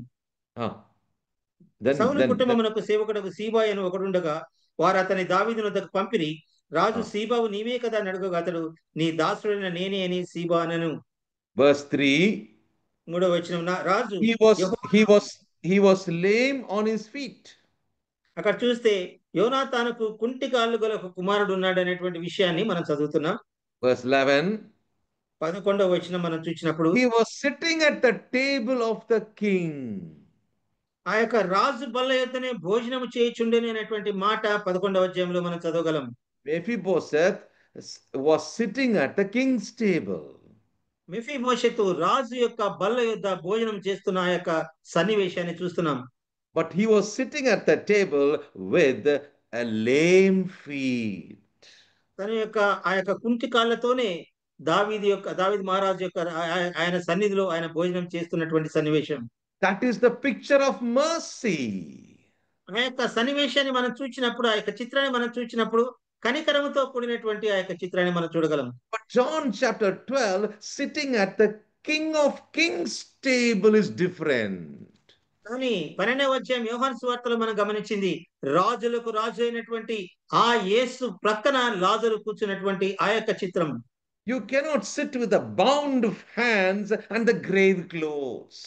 సౌలు కుటుంబమునకు సేవకుడకు సీబా అని ఒకడుండగా వారు అతని దావీదు వద్దకు పంపిరి. రాజు సీబావు నీవే కదా అని అడుగగా అతడు నీ దాసుడైన నేనే అని సీబా అనను. Verse 3. 3వ వచనం, రాజు he was lame on his feet. అక్కడ చూస్తే యోనాతానుకు కుంటి కాళ్ళు గల ఒక కుమారుడు ఉన్నాడు అనేటువంటి విషయాన్ని మనం చదువుతున్నాం. Verse 11. 11వ వచనం మనం చూసినప్పుడు he was sitting at the table of the king. ఆ యొక్క రాజు బల్ల యొద్దనే భోజనము చేయుచుండెను అనేటువంటి మాట 11వ అధ్యాయంలో మనం చదవగలం. Mephibosheth was sitting at the king's table. మెఫీబోషెతు రాజు యొక్క బల్ల యొద్ద భోజనం చేస్తున్న ఆ యొక్క సన్నివేశాన్ని చూస్తున్నాం. But he was sitting at the table with a lame feet. తన యొక్క ఆ యొక్క కుంటి కాళ్ళతోనే దావీదు మహారాజు యొక్క ఆయన సన్నిధిలో ఆయన భోజనం చేస్తున్నటువంటి సన్నివేశం. That is the picture of mercy. ఆ యొక్క సన్నివేశాన్ని మనం చూసినప్పుడు, ఆ యొక్క చిత్రాన్ని మనం చూసినప్పుడు కనికరముతో కూడినటువంటి ఆ యొక్క చిత్రాన్ని మనం చూడగలం. But John chapter 12, sitting at the King of Kings table is different. కానీ 12వ అధ్యాయం యోహాను సువార్తలో మనం గమనించింది, రాజులకు రాజు అయినటువంటి ఆ యేసు ప్రక్కన లాజరు కూర్చున్నటువంటి ఆ యొక్క చిత్రం. You cannot sit with the bound hands and the grave clothes.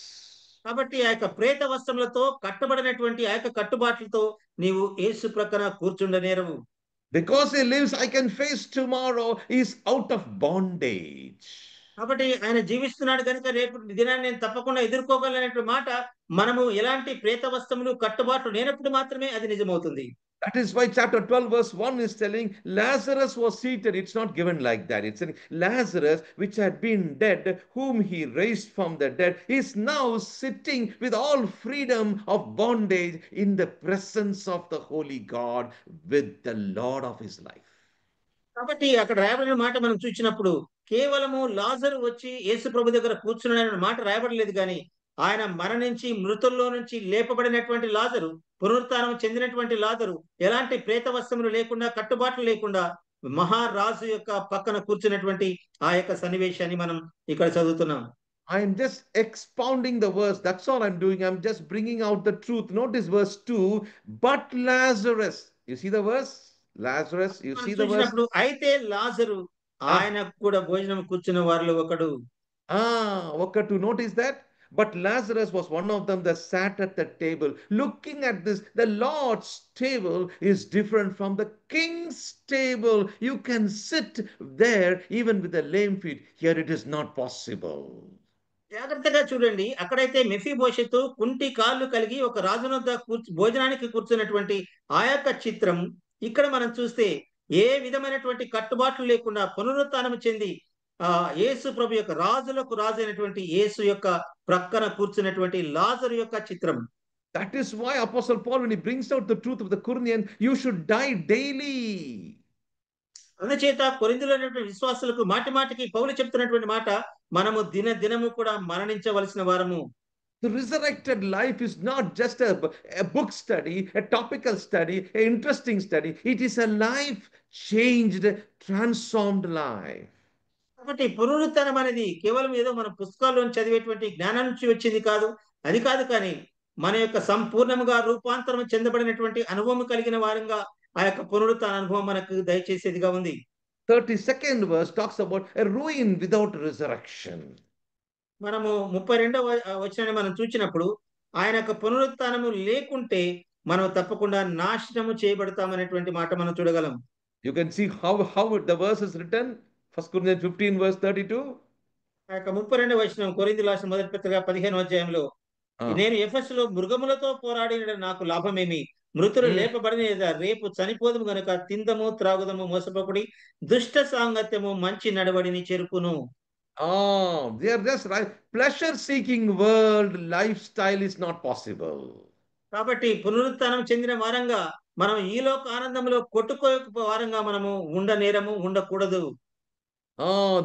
కాబట్టి ఆ యొక్క ప్రేత వస్త్రములతో కట్టబడినటువంటి ఆ యొక్క కట్టుబాట్లతో నీవు యేసు ప్రక్కన కూర్చుండనేరవు. Because he lives, I can face tomorrow. He is out of bondage. కాబట్టి ఆయన జీవిస్తున్నాడు కనుక రేపు దినాన్ని నేను తప్పకుండా ఎదుర్కోగలనేటువంటి మాట మనము ఎలాంటి ప్రేత వస్త్రములు కట్టుబాట్లు లేనప్పుడు మాత్రమే అది నిజమవుతుంది. That is why chapter 12 verse 1 is telling Lazarus was seated. It's not given like that. It's saying Lazarus, which had been dead, whom he raised from the dead, is now sitting with all freedom of bondage in the presence of the Holy God with the Lord of his life. కాబట్టి అక్కడ రాయబడిన మాట మనం చూసినప్పుడు కేవలము లాజరు వచ్చి యేసు ప్రభు దగ్గర కూర్చున్నాడనే మాట రాయబడలేదు, కానీ ఆయన మరణించి మృతుల్లో నుంచి లేపబడినటువంటి లాజరు, పునరుత్థానం చెందినటువంటి లాజరు, ఎలాంటి ప్రేత వస్త్రములు లేకుండా కట్టుబాట్లు లేకుండా మహారాజు యొక్క పక్కన కూర్చున్నటువంటి ఆ యొక్క సన్నివేశాన్ని మనం ఇక్కడ చదువుతున్నాం. I am just expounding the verse. That's all I'm doing. I'm just bringing out the truth. Notice verse 2. But Lazarus. You see the verse? Lazarus. You see the verse? అయితే లాజరు ఆయన కూడా భోజనం కూర్చున్న వారిలో ఒకడు. ఒకడు. Notice that. But Lazarus was one of them that sat at the table. Looking at this, the Lord's table is different from the king's table. You can sit there even with a lame feet. Here it is not possible. జాగ్రత్తగా చూడండి. అక్కడైతే మెఫీబోషెతు కుంటి కాళ్ళు కలిగి ఒక రాజునొద్ద భోజనానికి కూర్చున్నటువంటి ఆ యొక్క చిత్రం ఇక్కడ మనం చూస్తే ఏ విధమైనటువంటి కట్టుబాట్లు లేకుండా పునరుత్థానం చెంది యేసు ప్రభు యొక్క రాజులకు రాజు అయినటువంటి యేసు యొక్క ప్రక్కన కూర్చున్నటువంటి లాజరు యొక్క చిత్రం. That is why Apostle Paul, when he brings out the truth of the Corinthians, you should die daily. అందుచేత కొరింథీలో ఉన్నటువంటి విశ్వాసులకు మాటి మాటికి పౌలు చెప్తున్నటువంటి మాట, మనము దినము కూడా మరణించవలసిన వారము. The resurrected life is not just a book study, a topical study, an interesting study. It is a life changed, transformed life. కాబట్టి పునరుత్థానం అనేది కేవలం ఏదో మన పుస్తకాల్లో చదివేటువంటి జ్ఞానం నుంచి వచ్చింది కాదు. అది కాదు, కానీ మన యొక్క సంపూర్ణముగా రూపాంతరం చెందబడినటువంటి అనుభవం కలిగిన వారంగా ఆ యొక్క పునరుత్థాన అనుభవం మనకు దయచేసేదిగా ఉంది. 32nd verse talks about a ruin without resurrection. మనము 32వ వచనాన్ని మనం చూసినప్పుడు ఆయన యొక్క పునరుత్థానము లేకుంటే మనం తప్పకుండా నాశనము చేయబడతామనేటువంటి మాట మనం చూడగలం. You can see how the verse is written. 1 Corinthians 15 verse 32. ఆ యొక్క 32వ వచనం కొరింథీయులకు రాసిన మొదటి పత్రిక 15వ అధ్యాయంలో, నేను ఎఫెసులో మృగములతో పోరాడిన నాకు లాభమేమి, మృతులు లేపబడిన రేపు చనిపోదుము గనుక తిందము త్రాగుదము మోసపోకుడి, దుష్ట సాంగత్యము మంచి నడవడిని చెరుపును. They are just right. Pleasure seeking world lifestyle is not possible. కాబట్టి పునరుత్థానం చెందిన వారంగా మనం ఈ లోక ఆనందంలో కొట్టుకోక వారంగా మనము ఉండనేరము, ఉండకూడదు.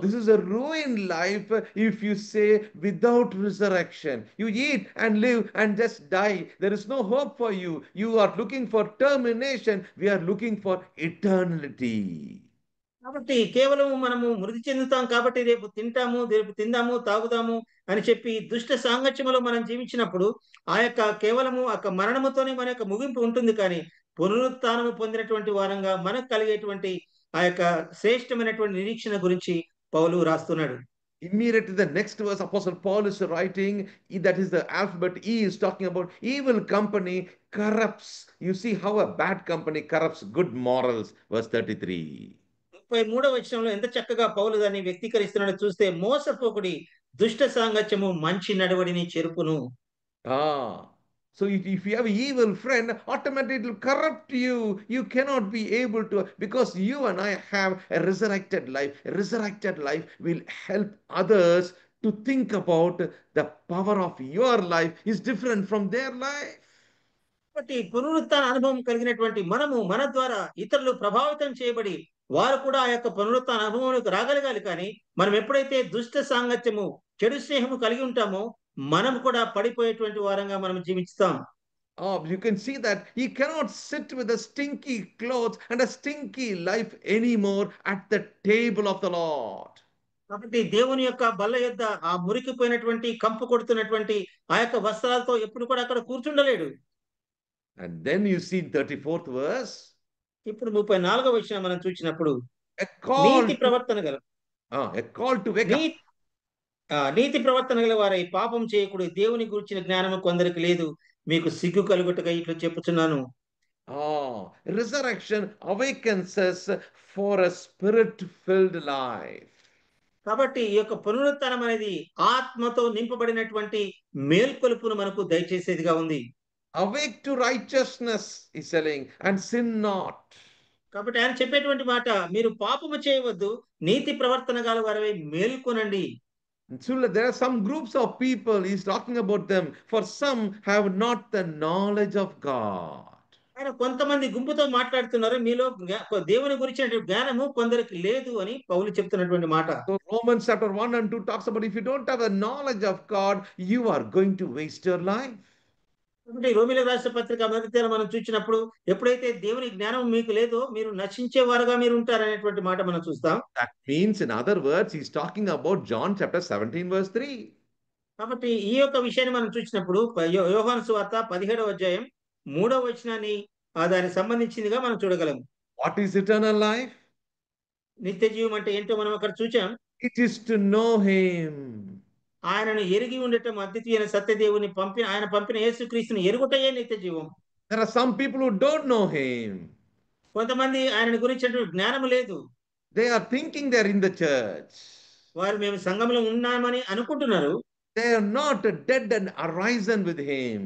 This is a ruined life if you say without resurrection. You eat and live and just die. There is no hope for you. You are looking for termination. We are looking for eternity. కాబట్టి కేవలం మనము మృతి చెందుతాం కాబట్టి రేపు తింటాము, రేపు తిందాము, తాగుదాము అని చెప్పి దుష్ట సాంగత్యములో మనం జీవించినప్పుడు ఆ యొక్క కేవలము ఆ యొక్క మరణముతోనే మన యొక్క ముగింపు ఉంటుంది. కానీ పునరుత్థానము పొందినటువంటి వారంగా మనకు కలిగేటువంటి ఆ యొక్క శ్రేష్టమైనటువంటి నిరీక్షణ గురించి పౌలు రాస్తున్నాడు. Immediately the next verse Apostle Paul is writing, that is the alphabet E is talking about evil company corrupts. You see how a bad company corrupts good morals. Verse 33. 33వ వచనంలో ఎంత చక్కగా పౌలు దాన్ని వ్యక్తీకరిస్తున్నాడో చూస్తే, మోసపోకుడి, దుష్ట సాంగత్యము మంచి నడవడిని చెరుపును. So if you have an evil friend, automatically it will corrupt you. You cannot be able to, because you and I have a resurrected life. A resurrected life will help others to think about the power of your life is different from their life. కాబట్టి పునరుత్థాన అనుభవం కలిగినటువంటి మనము మన ద్వారా ఇతరులు ప్రభావితం చేయబడి వారు కూడా ఆ యొక్క పునరుత్థాన అనుభవంలోకి రాగలగాలి. కానీ మనం ఎప్పుడైతే దుష్ట సాంగత్యము, చెడు స్నేహము కలిగి ఉంటామో మనం కూడా పడిపోయేటువంటి వారంగా మనం జీవిస్తాం. You can see that he cannot sit with a stinky clothes and a stinky life anymore at the table of the Lord. కాబట్టి దేవుని యొక్క బల్ల యొద్ద ఆ మురికిపోయినటువంటి కంపు కొడుతున్నటువంటి ఆ యొక్క వస్త్రాలతో ఎప్పుడు కూడా అక్కడ కూర్చుండలేడు. And then you see 34th verse. ఇప్పుడు 34వ వచనం మనం చూసినప్పుడు, నీతి ప్రవర్తన గల a call to wake up. నీతి ప్రవర్తన గల వారై పాపం చేయకూడదు, దేవుని గురించిన జ్ఞానము కొందరికి లేదు, మీకు సిగ్గు కలుగుటగా ఇట్లా చెప్పుచున్నాను. Resurrection awakens us for a spirit-filled life. కాబట్టి ఈ యొక్క పునరుత్థానం అనేది ఆత్మతో నింపబడినటువంటి మేల్కొలుపును మనకు దయచేసేదిగా ఉంది. Awake to righteousness, is telling, and sin not. కాబట్టి ఆయన చెప్పేటువంటి మాట, మీరు పాపము చేయవద్దు, నీతి ప్రవర్తన గల వారై మేల్కొనండి. So there are some groups of people, he's talking about them. For some have not the knowledge of God. ఆయన కొంతమంది గుంపుతో మాట్లాడుతున్నారు, మీలో దేవుని గురించిన జ్ఞానము కొందరికి లేదు అని పౌలు చెప్తున్నటువంటి మాట. So Romans chapter 1 and 2 talks about if you don't have the knowledge of God, you are going to waste your life. కాబట్టి రోమీయులకు రాసిన పత్రిక మొదటి మనం చూసినప్పుడు ఎప్పుడైతే దేవుని జ్ఞానం మీకు లేదో మీరు నశించేవారుగా మీరు ఉంటారనేటువంటి మాట మనం చూస్తాం. That means, in other words, he's talking about John chapter 17 verse 3. కాబట్టి ఈ యొక్క విషయాన్ని మనం చూసినప్పుడు యోహాను సువార్త 17వ అధ్యాయం 3వ వచనాన్ని దానికి సంబంధించిందిగా మనం చూడగలం. What is eternal life? నిత్య జీవం అంటే ఏంటో మనం అక్కడ చూచాం. It is to know him. ఆయనను ఎరిగి ఉండటం అద్వితీయ సత్యదేవుని ఆయన పంపిన యేసుక్రీస్తుని ఎరుగుటయే నిత్య జీవం. There are some people who don't know him. కొంతమంది ఆయనను గురించినటువంటి జ్ఞానం లేదు. They are thinking they're in the church. వారు మేము సంఘంలో ఉన్నామని అనుకుంటున్నారు. They are not dead and arisen with him.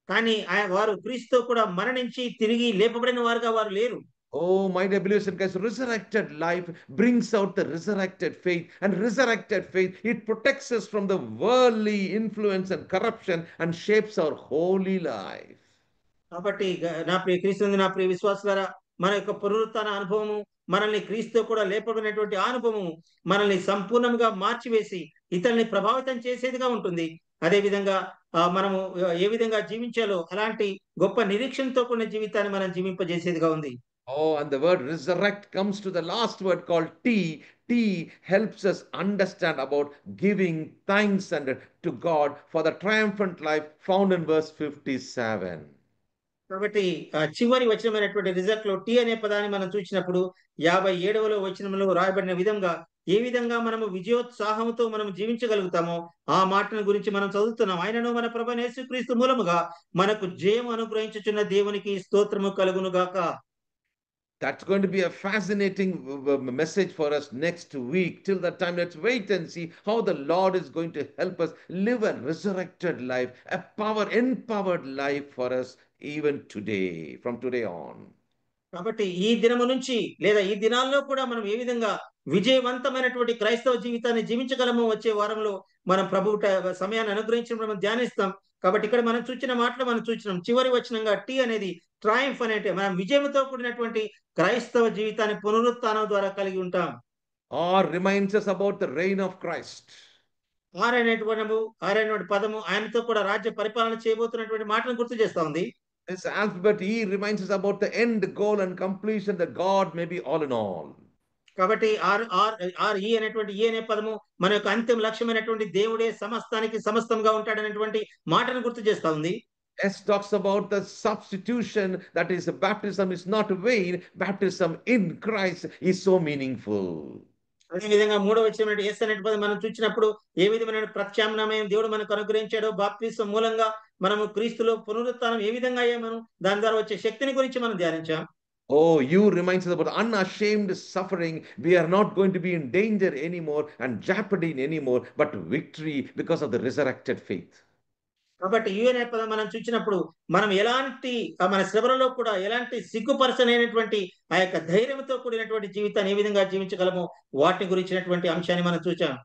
కానీ వారు క్రీస్తుతో కూడా మరణించి తిరిగి లేపబడిన వారుగా వారు లేరు. Oh, my dear believers and guys, resurrected life brings out the resurrected faith. And resurrected faith, it protects us from the worldly influence and corruption and shapes our holy life. కాబట్టి నా ప్రియ క్రీస్తు నా ప్రియ విశ్వాసులారా, మన యొక్క పునరుత్థాన అనుభవము, మనల్ని క్రీస్తుతో కూడా లేపబడినటువంటి అనుభవము మనల్ని సంపూర్ణంగా మార్చివేసి ఇతరుల్ని ప్రభావితం చేసేదిగా ఉంటుంది. అదే విధంగా మనము ఏ విధంగా జీవించాలో అలాంటి గొప్ప నిరీక్షణతో కూడిన జీవితాన్ని మనం జీవింపజేసేదిగా ఉంది. Oh, and the word resurrect comes to the last word called T. T helps us understand about giving thanks and to God for the triumphant life found in verse 57. కాబట్టి చివరి వచనమైనటువంటి రిజల్ట్ లో టీ అనే పదాన్ని మనం చూసినప్పుడు 57వ వచనంలో రాయబడిన విధంగా ఏ విధంగా మనము విజయోత్సాహంతో మనం జీవించగలుగుతామో ఆ మాటను గురించి మనం చదువుతున్నాం. ఆయనను మన ప్రభువైన యేసుక్రీస్తు మూలముగా మనకు జయం అనుగ్రహించుచున్న దేవునికి స్తోత్రము కలుగును గాక. That's going to be a fascinating message for us next week. Till that time, let's wait and see how the Lord is going to help us live a resurrected life, a empowered life for us even today, from today on. కాబట్టి ఈ దినము నుంచి లేదా ఈ దినాల్లో కూడా మనం ఏ విధంగా విజయవంతమైనటువంటి క్రైస్తవ జీవితాన్ని జీవించగలమో వచ్చే వారంలో మనం ప్రభు సమయాన్ని అనుగ్రహించడం మనం ధ్యానిస్తాం. కాబట్టి ఇక్కడ మనం చూసినాం చివరి వచనంగా టీ అనేది ట్రయంఫ్ అనేటి మనం విజయంతో కూడినటువంటి క్రైస్తవ జీవితాన్ని పునరుత్థానం ద్వారా కలిగి ఉంటాం. Or reminds us about the reign of Christ. ఆరైనటువంటి పదము ఆయనతో కూడా రాజ్య పరిపాలన చేయబోతున్నటువంటి మాటను గుర్తు చేస్తా ఉంది. This alphabet E reminds us about the end goal and completion that God may be all in all. కాబట్టి ఈ అనేటువంటి ఈ అనే పదము మన యొక్క అంతిమ లక్ష్యమైనటువంటి దేవుడే సమస్తానికి సమస్తంగా ఉంటాడనేటువంటి మాటను గుర్తు చేస్తా ఉంది. S talks about the substitution, that is, baptism is not vain. Baptism in Christ is so meaningful. అదే విధంగా 3వ వచనం ఎస్ అనే పదం మనం చూసినప్పుడు ఏ విధమైన ప్రత్యామ్నాయం దేవుడు మనకు అనుగ్రహించాడో బాప్తిసం మూలంగా మనము క్రీస్తులో పునరుత్థానం ఏ విధంగా అయ్యామను దాని ద్వారా వచ్చే శక్తిని గురించి మనం ధ్యానించాం. Oh, you reminds us about unashamed suffering. We are not going to be in danger anymore and jeopardy anymore, but victory because of the resurrected faith. కాబట్టి ఈ అనే పదం మనం చూసినప్పుడు మనం ఎలాంటి మన శ్రమలలో కూడా ఎలాంటి సిగ్గుపరచనైనటువంటి ఆ యొక్క ధైర్యంతో కూడినటువంటి జీవితాన్ని ఏ విధంగా జీవించగలమో వాటిని గురించినటువంటి అంశాన్ని మనం చూసాం.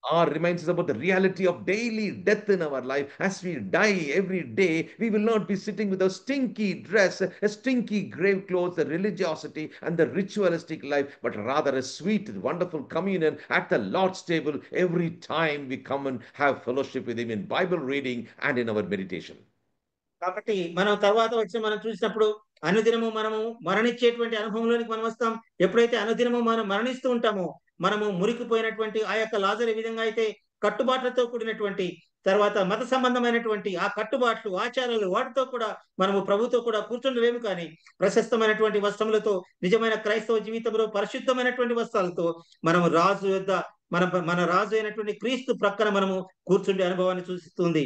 Or reminds us about the reality of daily death in our life. As we die every day, we will not be sitting with a stinky dress, a stinky grave clothes, the religiosity and the ritualistic life, but rather a sweet, wonderful communion at the Lord's table every time we come and have fellowship with Him in Bible reading and in our meditation. కాబట్టి మనం తర్వాత వచ్చి మనం చూసినప్పుడు అనుదినము మనము మరణించేటువంటి అనుభవంలోనికి మనం వస్తాం. ఎప్పుడైతే అనుదినము మనం మరణిస్తూ ఉంటామో మనము మురికిపోయినటువంటి ఆ యొక్క లాజరు ఏ విధంగా అయితే కట్టుబాట్లతో కూడినటువంటి తర్వాత మత సంబంధమైనటువంటి ఆ కట్టుబాట్లు ఆచారాలు వాటితో కూడా మనము ప్రభుతో కూడా కూర్చుండలేము. కానీ ప్రశస్తమైనటువంటి వస్త్రములతో నిజమైన క్రైస్తవ జీవితంలో పరిశుద్ధమైనటువంటి వస్త్రాలతో మనము రాజు యొద్ద మన రాజు అయినటువంటి క్రీస్తు ప్రక్కన మనము కూర్చుండే అనుభవాన్ని సూచిస్తుంది.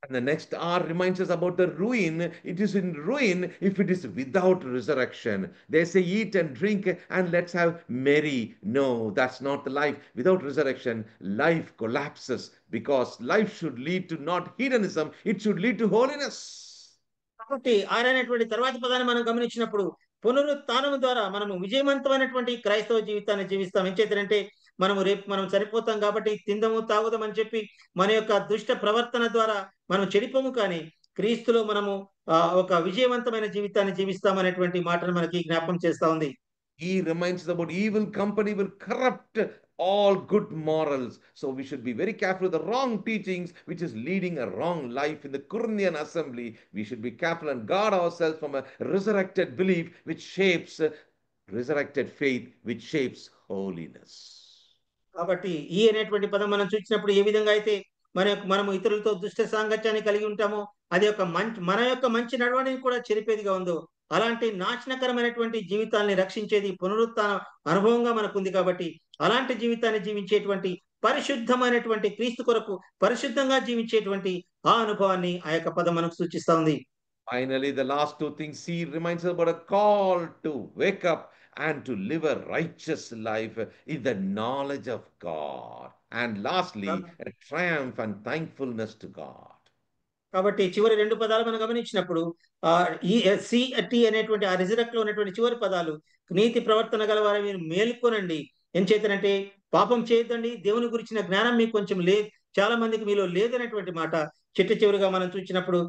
And the next R reminds us about the ruin. It is in ruin if it is without resurrection. They say eat and drink and let's have merry. No, that's not the life. Without resurrection, life collapses, because life should lead to not hedonism, it should lead to holiness. కాబట్టి ఆయనటువంటి తర్వాతి పదాన్ని మనం గమనించినప్పుడు పునరుత్థానం ద్వారా మనము విజయవంతమైనటువంటి క్రైస్తవ జీవితాన్ని జీవిస్తాం. ఏం చేద్దంటే రేపు మనం చనిపోతాం కాబట్టి తిందము తాగుదాం అని చెప్పి మన యొక్క దుష్ట ప్రవర్తన ద్వారా మనం చెడిపోము. కానీ క్రీస్తులో మనము ఒక విజయవంతమైన జీవితాన్ని జీవిస్తామనేటువంటి మాటను మనకి జ్ఞాపకం చేస్తా ఉంది. He reminds us about evil company will corrupt all good morals. So we should be very careful of the wrong teachings, which is leading a wrong life in the Corinthian assembly. We should be careful and guard ourselves from a resurrected belief, which shapes resurrected faith, which shapes holiness. కాబట్టి ఈ అనేటువంటి పదం మనం చూసినప్పుడు ఏ విధంగా అయితే మనము ఇతరులతో దుష్ట సాంగత్యాన్ని కలిగి ఉంటామో అది మన యొక్క మంచి నడవడిని కూడా చెరిపేదిగా ఉందో అలాంటి నాశనకరమైనటువంటి జీవితాన్ని రక్షించేది పునరుత్థాన అనుభవంగా మనకుంది. కాబట్టి అలాంటి జీవితాన్ని జీవించేటువంటి పరిశుద్ధమైనటువంటి క్రీస్తు కొరకు పరిశుద్ధంగా జీవించేటువంటి ఆ అనుభవాన్ని ఆ యొక్క పదం మనకు సూచిస్తా ఉంది. Finally, the last two things, he reminds us about a call to wake up and to live a righteous life in the knowledge of God. And lastly, a triumph and thankfulness to God. కాబట్టి చివరి రెండు పదాలు మనం గమనించినప్పుడు ఈ సి అనేటువంటి ఆ రిజరెక్ట్ లో ఉన్నటువంటి చివరి పదాలు నీతి ప్రవర్తన గల వారు మీరు మేల్కొనండి. ఏం చేతనంటే పాపం చేయొద్దండి, దేవుని గురించిన జ్ఞానం మీకు కొంచెం చాలా మందికి మీలో లేదనేటువంటి మాట చివరిగా మనం చూసినప్పుడు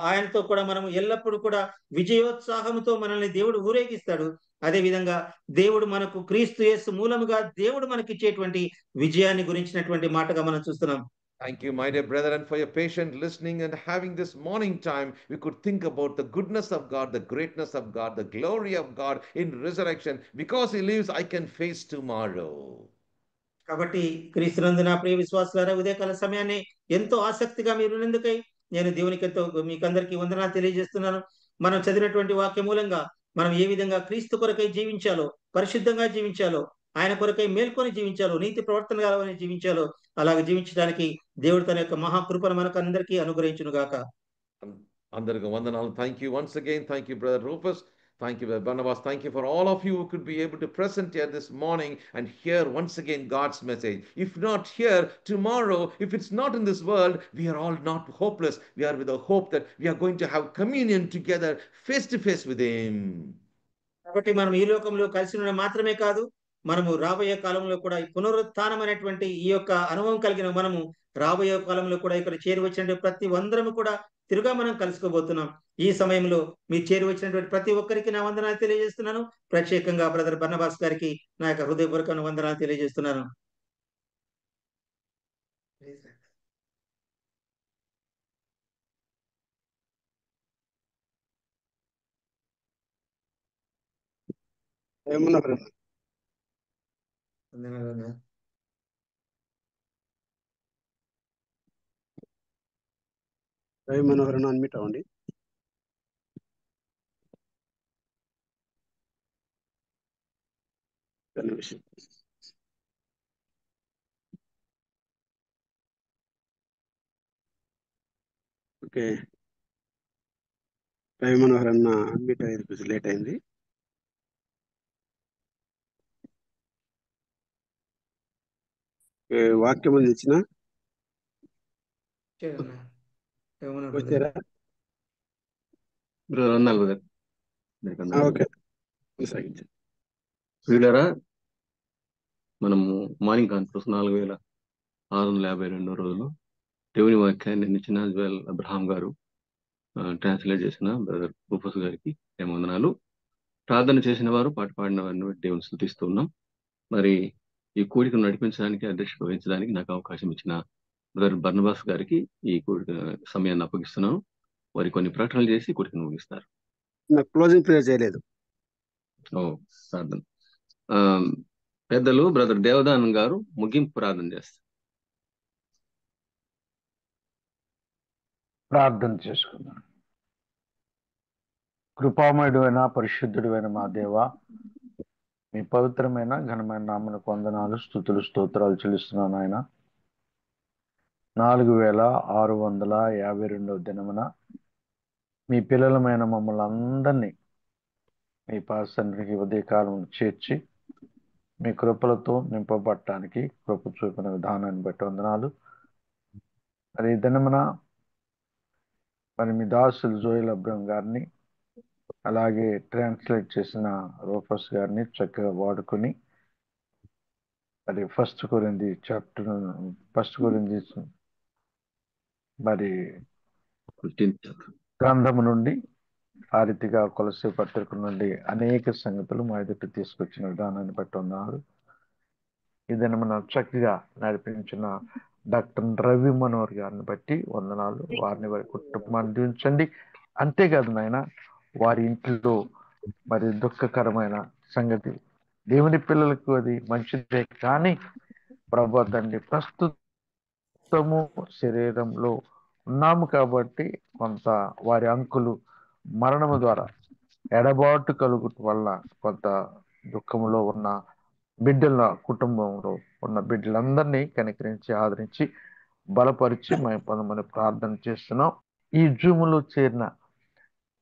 ఆయనతో కూడా మనం ఎల్లప్పుడూ కూడా విజయోత్సాహంతో మనల్ని దేవుడు ఊరేగిస్తాడు. అదే విధంగా దేవుడు మనకు క్రీస్తు యేసు మూలముగా దేవుడు మనకిచ్చేటువంటి విజయాన్ని గురించినటువంటి మాటగా మనం చూస్తున్నాం. Thank you, my dear brethren, for your patient listening and having this morning time. We could think about the goodness of God, the greatness of God, the glory of God in resurrection. Because He lives, I can face tomorrow. కాబట్టి క్రీస్తునందు నా ప్రియ విశ్వాసులారా, ఉదయకాల సమయాన్ని ఎంతో ఆసక్తిగా మీరు ఉన్నందుకై నేను దేవునికి ఎంతో మీకందరికీ వందనాలు తెలియజేస్తున్నాను. మనం చదివినటువంటి వాక్య మూలంగా మనం ఏ విధంగా క్రీస్తు కొరకై జీవించాలో, పరిశుద్ధంగా జీవించాలో, ఆయన కొరకై మేల్కొని జీవించాలో, నీతి ప్రవర్తన గలవని జీవించాలో, అలాగే జీవించడానికి దేవుడు తన యొక్క మహాకృపను మనకు అందరికీ అనుగ్రహించును గాక. అందరికీ వందనాలు. Thank you once again. Thank you, Brother Rufus. Thank you, Brother Barnabas. Thank you for all of you who could be able to present here this morning and hear once again God's message. If not here, tomorrow, if it's not in this world, we are all not hopeless. We are with a hope that we are going to have communion together, face to face with Him. కాబట్టి మనం ఈ లోకంలో కలిసి ఉన్న మాత్రమే కాదు, మనము రాబోయే కాలంలో కూడా ఈ పునరుత్థానం అనేటువంటి ఈ యొక్క అనుభవం కలిగిన మనము రాబోయే కాలంలో కూడా ఇక్కడ చేరి వచ్చినటువంటి ప్రతి అందరము కూడా తిరుగా మనం కలుసుకోబోతున్నాం. ఈ సమయంలో మీరు చేరి వచ్చినటువంటి ప్రతి ఒక్కరికి నా వందనాలు తెలియజేస్తున్నాను. ప్రత్యేకంగా బ్రదర్ బర్నబాస్ గారికి నా యొక్క హృదయపూర్వక వందనాలు తెలియజేస్తున్నాను. ఏమన్నా ఎవరైనా అన్మిట్ అవ్వండి. ఓకే, రవి మనోహర్ అన్న అన్మిట్ అయ్యేది కొంచెం లేట్ అయింది. వాక్యం అని ఇచ్చిన వచ్చారా? ఓకే, వీళ్ళరా మనము మార్నింగ్ కాన్ఫరెన్స్ 4652 రోజులు దేవుని వాక్యాన్ని నిచ్చిన అబ్రహాం గారు ట్రాన్స్లేట్ చేసిన బ్రదర్ రూపస్ గారికి వందనాలు. ప్రార్థన చేసిన వారు, పాట పాడిన వారిని దేవుని స్తుతిస్తూ ఉన్నాం. మరి ఈ కూడికను నడిపించడానికి, అధ్యక్షత వహించడానికి నాకు అవకాశం ఇచ్చిన బ్రదర్ బర్నబాస్ గారికి ఈ కూడిక సమయాన్ని అప్పగిస్తున్నాను. వారి కొన్ని ప్రకటనలు చేసి కూడికను ముగిస్తారు. క్లోజింగ్ ప్రేయర్ చేయలేదు. ప్రార్థన పెద్దలు బ్రదర్ దేవదానం గారు ముగింపు ప్రార్థన చేస్తారు. ప్రార్థన చేసుకుందాం. కృపామయుడు అయిన పరిశుద్ధుడు అయిన మా దేవ, మీ పవిత్రమైన ఘనమైన నామమునకు వందనాలు, స్తుతులు, స్తోత్రాలు చెల్లిస్తున్నాను. ఆయన 4652వ దినమున మీ పిల్లలమైన మమ్మల్ని అందరినీ మీ పాసన్నికి ఉదయకాలం చేర్చి మీ కృపలతో నింపబట్టడానికి కృప చూపిన విధానాన్ని బట్టి వందనాలు. మరి ఈ దినమున మరి మీ దాసులు జోయల్ అబ్రహం గారిని, అలాగే ట్రాన్స్లేట్ చేసిన రూఫస్ గారిని చక్కగా వాడుకొని మరి ఫస్ట్ కొరింథీ మరి గ్రంథము నుండి ఆ రీతిగా కొలసీ పత్రిక నుండి అనేక సంగతులు మా ఎదుట తీసుకొచ్చిన విధానాన్ని బట్టి ఉన్నారు. ఇదని మనం చక్కగా నడిపించిన డాక్టర్ రవి మనోహర్ గారిని బట్టి వందనాలు. వారిని వారి కుటుంబాన్ని దీవించండి. అంతేకాదు నాయన, వారి ఇంట్లో మరి దుఃఖకరమైన సంగతి, దేవుని పిల్లలకు అది మంచిదే, కానీ ప్రభు తండ్రి ప్రస్తుతము శరీరంలో ఉన్నాము కాబట్టి కొంత వారి అంకులు మరణము ద్వారా ఎడబాటు కలుగు వల్ల కొంత దుఃఖంలో ఉన్న బిడ్డల కుటుంబంలో ఉన్న బిడ్డలందరినీ కనికరించి ఆదరించి బలపరిచి మనం ప్రార్థన చేస్తున్నాం. ఈ జూములో చేరిన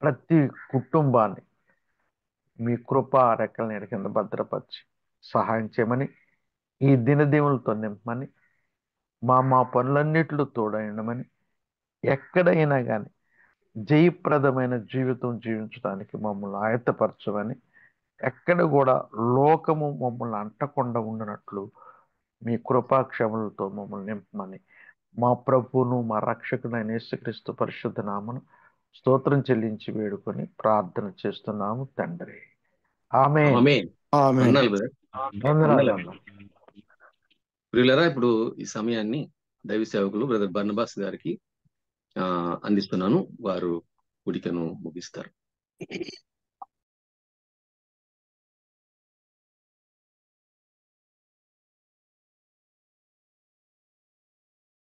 ప్రతి కుటుంబాన్ని మీ కృపా రెక్కల నీడ కింద భద్రపరిచి సహాయం చేయమని, ఈ దినదీవులతో నింపమని, మా పనులన్నిటిలో తోడైనమని, ఎక్కడైనా కానీ జయప్రదమైన జీవితం జీవించడానికి మమ్మల్ని ఆయత్తపరచమని, ఎక్కడ కూడా లోకము మమ్మల్ని అంటకుండా ఉండినట్లు మీ కృపాక్షములతో మమ్మల్ని నింపమని మా ప్రభువును మా రక్షకుడైన యేసుక్రీస్తు పరిశుద్ధ నామమున స్తోత్రం చెల్లించి వేడుకొని ప్రార్థన చేస్తున్నాము తండ్రి. ఆమేన్. ఆమేన్. ఆమేన్. వందనాలు బ్రదర్. వందనాలు. ప్రియులారా, ఇప్పుడు ఈ సమయాన్ని దైవ సేవకులు బ్రదర్ బర్నబాస్ గారికి అందిస్తున్నాను. వారు కూడికను ముగిస్తారు.